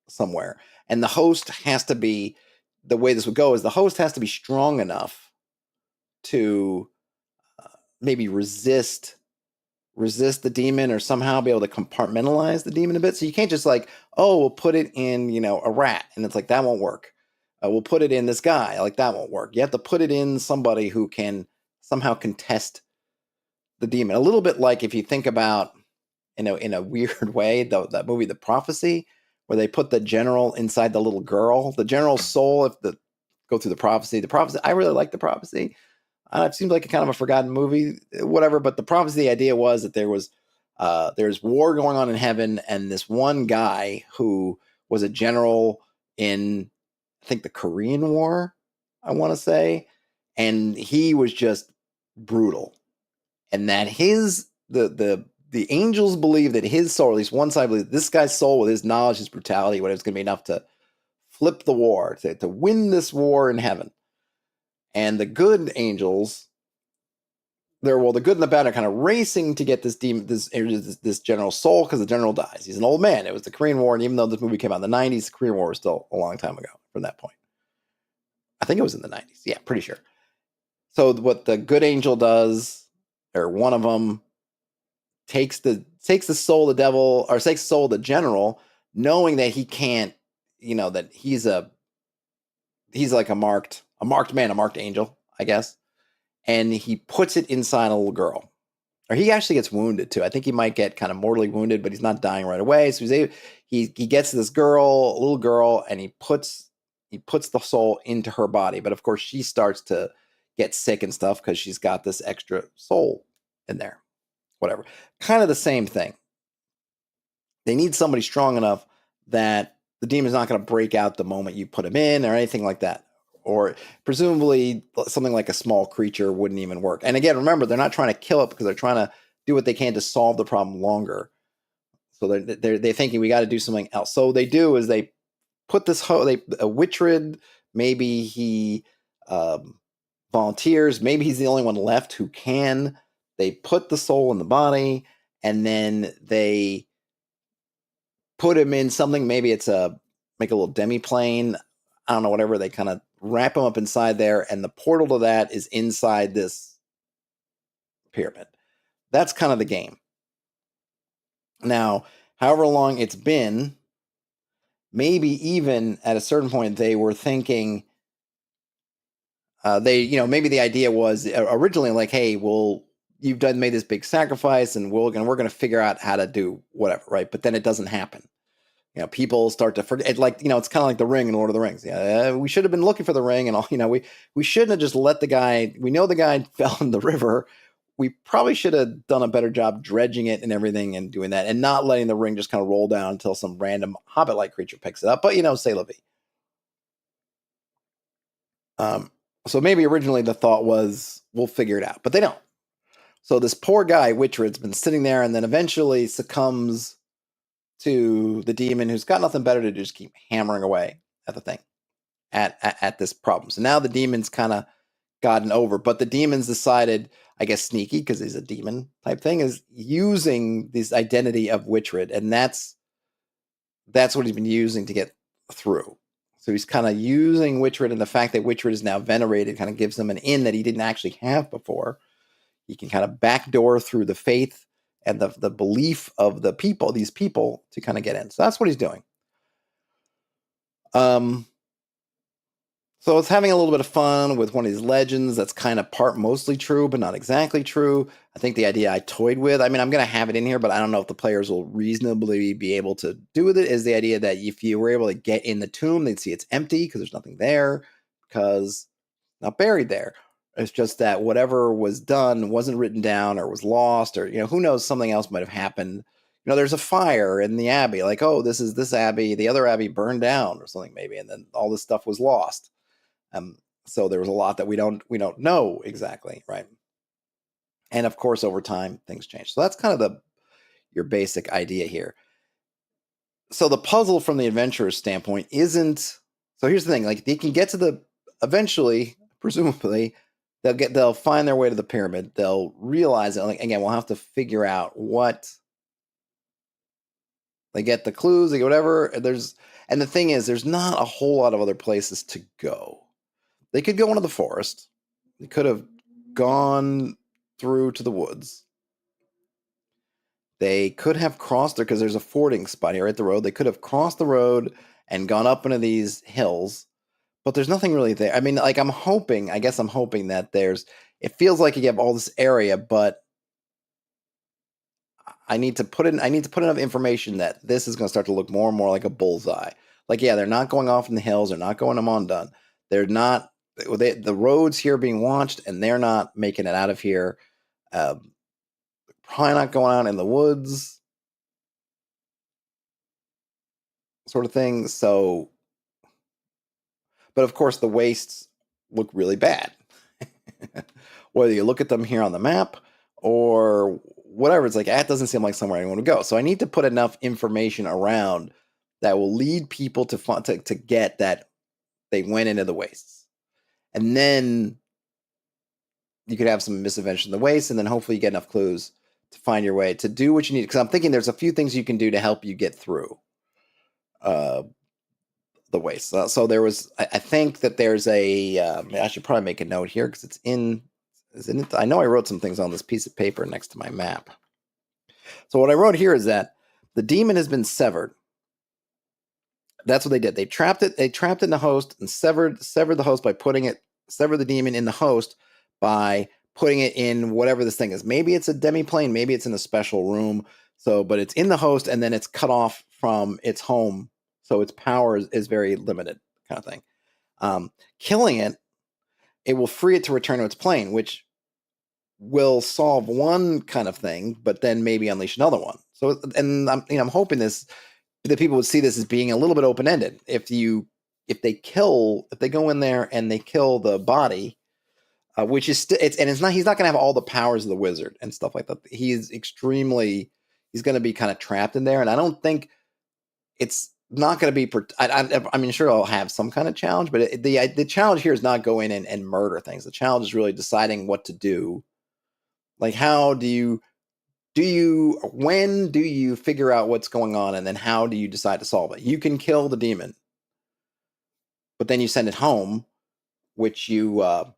somewhere. And the host has to be, the way this would go is the host has to be strong enough to maybe resist the demon, or somehow be able to compartmentalize the demon a bit. So you can't just like, oh, we'll put it in, a rat, and it's like, that won't work. We'll put it in this guy, like, that won't work. You have to put it in somebody who can somehow contest the demon. A little bit like if you think about, in a weird way, that movie, The Prophecy, where they put the general inside the little girl. The general's soul, go through the prophecy. I really like The Prophecy. It seems like a kind of a forgotten movie, whatever. But The Prophecy, the idea was that there's war going on in heaven, and this one guy who was a general in, I think, the Korean War, I want to say, and he was just brutal, and that the angels believe that his soul, at least one side believes, this guy's soul, with his knowledge, his brutality, whatever, it's going to be enough to flip the war, to win this war in heaven. And the good angels, the good and the bad are kind of racing to get this demon, this general's soul, because the general dies. He's an old man. It was the Korean War, and even though this movie came out in the 90s, the Korean War was still a long time ago from that point. I think it was in the 90s. Yeah, pretty sure. So what the good angel does, or one of them, takes the soul of the devil, or takes the soul of the general, knowing that he can't, that he's like a marked man, a marked angel, I guess. And he puts it inside a little girl. Or he actually gets wounded too. I think he might get kind of mortally wounded, but he's not dying right away. So he gets this girl, a little girl, and he puts the soul into her body. But of course, she starts to get sick and stuff because she's got this extra soul in there. Whatever. Kind of the same thing. They need somebody strong enough that the demon's not going to break out the moment you put him in, or anything like that. Or presumably something like a small creature wouldn't even work. And again, remember, they're not trying to kill it, because they're trying to do what they can to solve the problem longer. So they're thinking, we got to do something else. So they do is they put this a Witchred. Maybe he volunteers. Maybe he's the only one left who can. They put the soul in the body, and then they put him in something. Maybe it's make a little demi-plane. I don't know, whatever. They kind of wrap him up inside there, and the portal to that is inside this pyramid. That's kind of the game. Now, however long it's been, maybe even at a certain point they were thinking, maybe the idea was originally like, hey, well, you've made this big sacrifice, and we're going to figure out how to do whatever, right? But then it doesn't happen. People start to forget. It's kind of like the ring in Lord of the Rings. Yeah, we should have been looking for the ring, and all. We shouldn't have just let the guy. We know the guy fell in the river. We probably should have done a better job dredging it and everything, and doing that, and not letting the ring just kind of roll down until some random hobbit-like creature picks it up. But say la vie. So maybe originally the thought was, we'll figure it out, but they don't. So this poor guy, Witchred's been sitting there, and then eventually succumbs to the demon, who's got nothing better to do, just keep hammering away at the thing, at this problem. So now the demon's kind of gotten over, but the demon's decided, I guess sneaky, because he's a demon type thing, is using this identity of Witchred, and that's what he's been using to get through. So he's kind of using Witchred, and the fact that Witchred is now venerated kind of gives him an in that he didn't actually have before. He can kind of backdoor through the faith and the belief of the people, these people, to kind of get in. So that's what he's doing. So it's having a little bit of fun with one of these legends that's kind of part mostly true, but not exactly true. I think the idea I toyed with, I mean, I'm going to have it in here, but I don't know if the players will reasonably be able to do with it, is the idea that if you were able to get in the tomb, they'd see it's empty because there's nothing there, because it's not buried there. It's just that whatever was done wasn't written down or was lost, or, who knows, something else might have happened. There's a fire in the abbey, like, oh, this is this abbey, the other abbey burned down or something maybe, and then all this stuff was lost. So there was a lot that we don't know exactly, right? And of course, over time, things change. So that's kind of your basic idea here. So the puzzle from the adventurer's standpoint isn't. So here's the thing: like, they can get to eventually, presumably, they'll find their way to the pyramid. They'll realize it. Like, again, we'll have to figure out what they get, the clues, they get whatever. And the thing is, there's not a whole lot of other places to go. They could go into the forest. They could have gone through to the woods. They could have crossed there because there's a fording spot here at the road. They could have crossed the road and gone up into these hills, but there's nothing really there. I mean, like, I'm hoping that it feels like you have all this area, but I need to put enough information that this is going to start to look more and more like a bullseye. Like, yeah, they're not going off in the hills. They're not going to Mondun. They're not. The roads here being watched, and they're not making it out of here. Probably not going out in the woods, sort of thing. So, but of course, the wastes look really bad. Whether you look at them here on the map or whatever, it's like, that doesn't seem like somewhere anyone would go. So I need to put enough information around that will lead people to get that they went into the wastes. And then you could have some misadventure in the wastes, and then hopefully you get enough clues to find your way to do what you need. Because I'm thinking there's a few things you can do to help you get through the waste. So there was, I think that there's I should probably make a note here because isn't it? I know I wrote some things on this piece of paper next to my map. So what I wrote here is that the demon has been severed. That's what they did. They trapped it in the host and severed the host by sever the demon in the host by putting it in whatever this thing is. Maybe it's a demi-plane, maybe it's in a special room. So, but it's in the host, and then it's cut off from its home. So its power is very limited, kind of thing. Killing it will free it to return to its plane, which will solve one kind of thing, but then maybe unleash another one. So, and I'm hoping that people would see this as being a little bit open ended. If they go in there and they kill the body, which is he's not going to have all the powers of the wizard and stuff like that. He's going to be kind of trapped in there, and I don't think it's not going to be. I mean, sure, I'll have some kind of challenge, but the challenge here is not go in and murder things. The challenge is really deciding what to do. Like, how when do you figure out what's going on, and then how do you decide to solve it? You can kill the demon, but then you send it home, which will,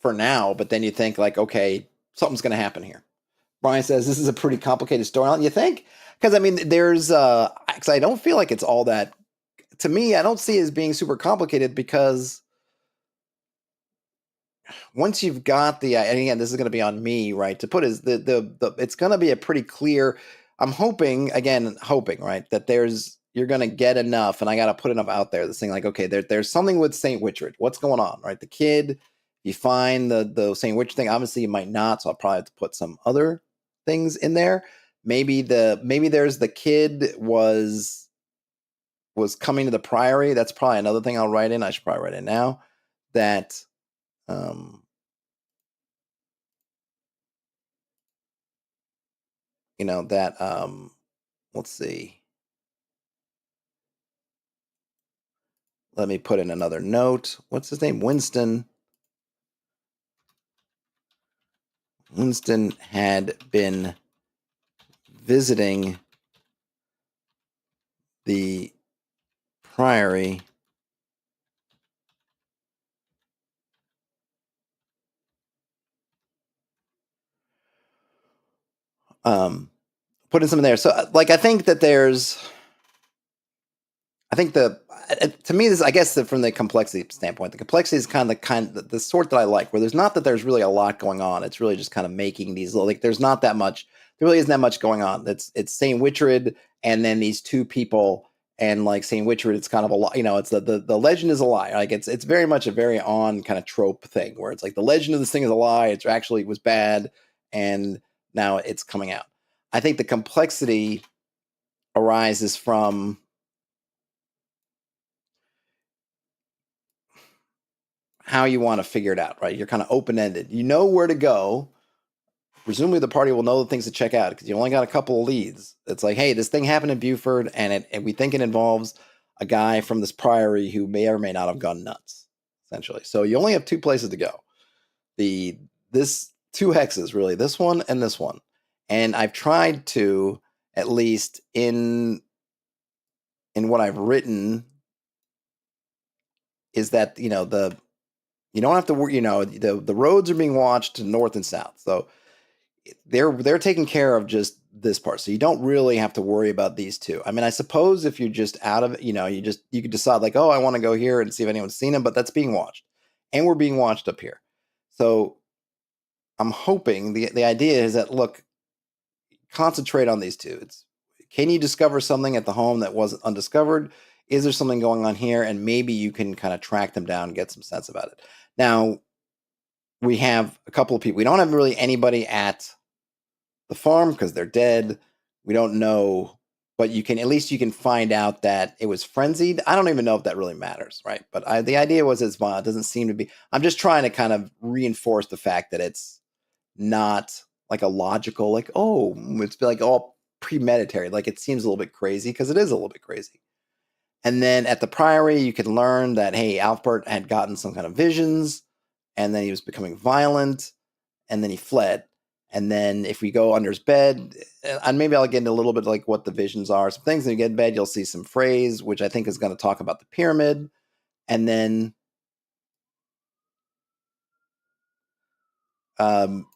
for now, but then you think, like, okay, something's going to happen here. Brian says this is a pretty complicated storyline. You think? Because I mean, there's because I don't feel like it's all that. To me, I don't see it as being super complicated, because once you've got and again, this is going to be on me, right, to put is it's going to be a pretty clear. I'm hoping, right, that you're going to get enough, and I got to put enough out there. This thing, like, okay, there's something with Saint Witchred. What's going on, right? The kid, you find the Saint Witch thing. Obviously, you might not, so I'll probably have to put some other things in there. Maybe there's the kid was coming to the priory. That's probably another thing I'll write in. I should probably write it now. That let's see. Let me put in another note. What's his name? Winston had been visiting the priory put in some in there. So like I think that to me this I guess that from the complexity standpoint, the complexity is the sort that I like, where there's not that there's really a lot going on. It's really just kind of making these little, like there's not that much. There really isn't that much going on. It's Saint Witchered and then these two people. And like Saint Witchered, it's kind of a lot, it's the legend is a lie. Like it's very much a very on kind of trope thing where it's like the legend of this thing is a lie. It actually was bad. And now it's coming out. I think the complexity arises from how you want to figure it out, right? You're kind of open-ended. You know where to go. Presumably the party will know the things to check out because you only got a couple of leads. It's like, hey, this thing happened in Buford, and we think it involves a guy from this priory who may or may not have gone nuts, essentially. So you only have two places to go. This two hexes, really, this one and this one. And I've tried to, at least in what I've written, is that you don't have to worry. The roads are being watched to north and south, so they're taking care of just this part. So you don't really have to worry about these two. I mean, I suppose if you're just out of it, you could decide like, oh, I want to go here and see if anyone's seen him, but that's being watched, and we're being watched up here. So I'm hoping the idea is that look, concentrate on these two. Can you discover something at the home that wasn't undiscovered? Is there something going on here? And maybe you can kind of track them down and get some sense about it. Now, we have a couple of people. We don't have really anybody at the farm because they're dead. We don't know, but you can find out that it was frenzied. I don't even know if that really matters, right? But the idea was it doesn't seem to be. I'm just trying to kind of reinforce the fact that it's not like a logical, like, oh, it's like all premeditated. Like it seems a little bit crazy because it is a little bit crazy. And then at the priory, you can learn that, hey, Alpert had gotten some kind of visions and then he was becoming violent and then he fled. And then if we go under his bed, and maybe I'll get into a little bit like what the visions are. Some things when you get in bed, you'll see some phrase, which I think is going to talk about the pyramid. And then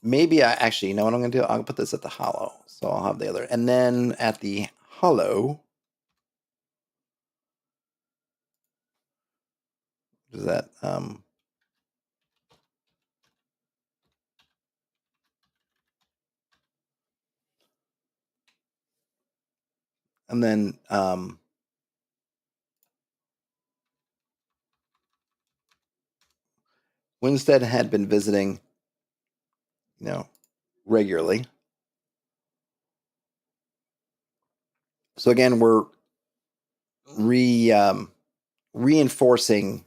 maybe you know what I'm going to do? I'll put this at the hollow. So I'll have the other. And then at the hollow, what is that? And then Winstead had been visiting, regularly. So again, we're reinforcing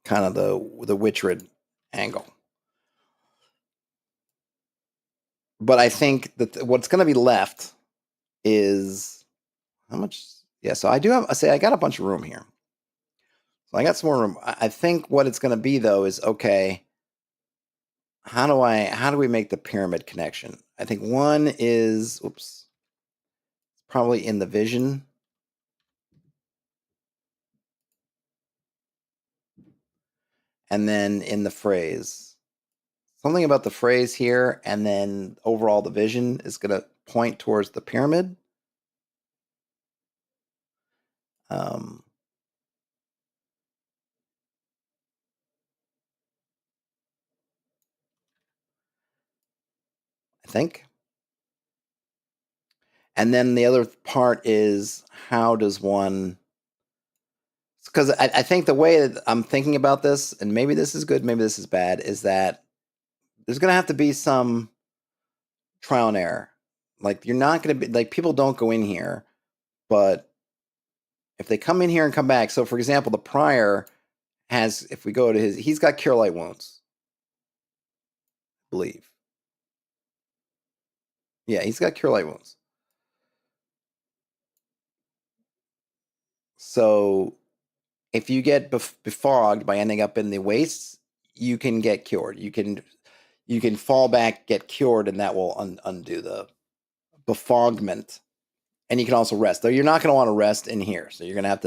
kind of the Witchred angle. But I think that what's going to be left is how much. Yeah, so I got a bunch of room here. So I got some more room. I think what it's going to be though is okay. How do we make the pyramid connection? I think one is probably in the vision. And then in the phrase. Something about the phrase here, and then overall the vision is going to point towards the pyramid. I think. And then the other part is how does one. Because I think the way that I'm thinking about this, and maybe this is good, maybe this is bad, is that there's going to have to be some trial and error. Like you're not going to be like people don't go in here, but if they come in here and come back. So for example, the prior has, if we go to he's got cure light wounds, I believe. Yeah, he's got cure light wounds. So if you get befogged by ending up in the wastes, you can get cured. You can fall back, get cured, and that will undo the befoggment. And you can also rest. Though you're not going to want to rest in here, so you're going to have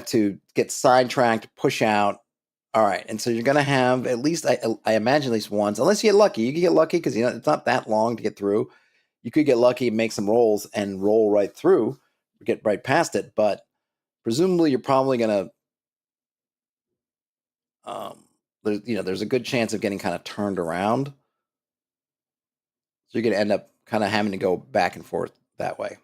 to get sidetracked, push out, All right, and so you're gonna have at least I imagine at least once, unless you get lucky. You can get lucky because it's not that long to get through. You could get lucky, make some rolls, and roll right through, get right past it. But presumably, you're probably gonna there's a good chance of getting kind of turned around. So you're gonna end up kind of having to go back and forth that way.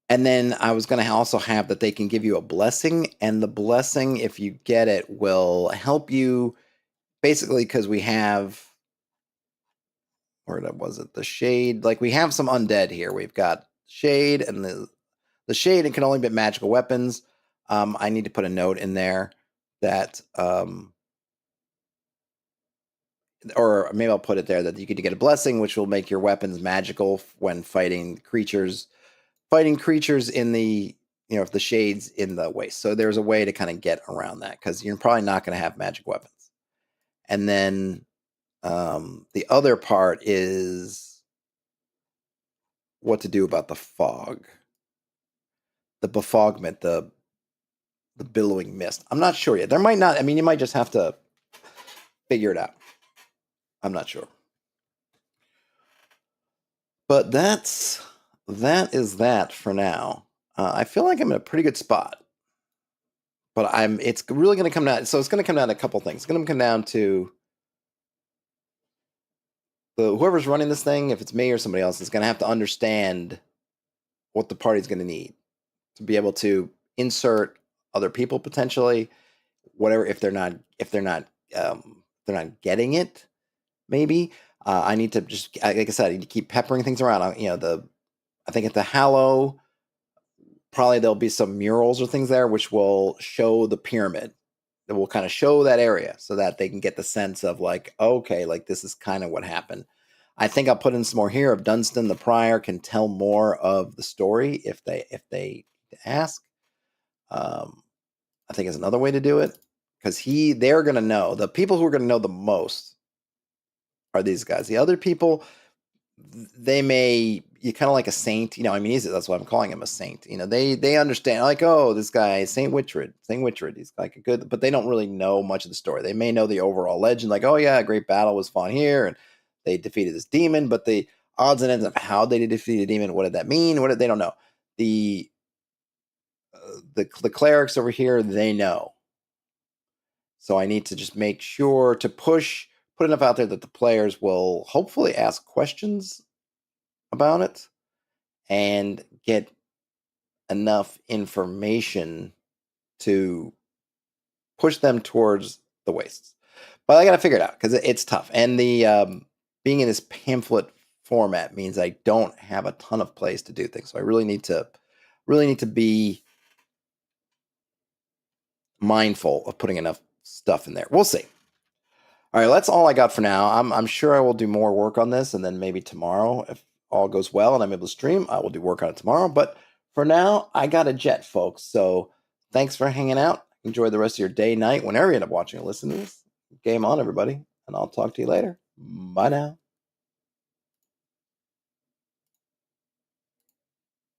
And then I was going to also have that they can give you a blessing, and the blessing, if you get it, will help you basically because we have where was it? The shade. Like we have some undead here. We've got shade, and the shade. It can only be magical weapons. I need to put a note in there that, or maybe I'll put it there that you get a blessing, which will make your weapons magical when fighting creatures. Fighting creatures in the if the shade's in the waste. So there's a way to kind of get around that because you're probably not going to have magic weapons. And then the other part is what to do about the fog, the befogment, the billowing mist. I'm not sure yet. There might not. I mean, you might just have to figure it out. I'm not sure. But that is that for now. I feel like I'm in a pretty good spot. But it's really going to come down. So it's going to come down to a couple things. It's going to come down to whoever's running this thing, if it's me or somebody else, is going to have to understand what the party's going to need to be able to insert other people potentially, whatever. If they're not getting it, maybe I need to just, like I said, I need to keep peppering things around. I think at the Hallow, probably there'll be some murals or things there which will show the pyramid. That will kind of show that area so that they can get the sense of like, okay, like this is kind of what happened. I think I'll put in some more here of Dunstan the Prior can tell more of the story if they ask. I think is another way to do it because they're going to know. The people who are going to know the most are these guys. The other people, they may, you kind of like a saint, I mean, that's why I'm calling him a saint. They understand, like, oh, this guy, Saint Wichtred, he's like a good, but they don't really know much of the story. They may know the overall legend, like, oh yeah, a great battle was fought here, and they defeated this demon, but the odds and ends of how they defeated a demon, what did that mean? They don't know. The clerics over here, they know. So I need to just make sure to put enough out there that the players will hopefully ask questions about it and get enough information to push them towards the wastes. But I got to figure it out because it's tough. And the being in this pamphlet format means I don't have a ton of place to do things. So I really need to be mindful of putting enough stuff in there. We'll see. All right, that's all I got for now. I'm sure I will do more work on this, and then maybe tomorrow, if all goes well and I'm able to stream, I will do work on it tomorrow. But for now, I got a jet, folks. So thanks for hanging out. Enjoy the rest of your day, night, whenever you end up watching or listening to this. Game on, everybody, and I'll talk to you later. Bye now.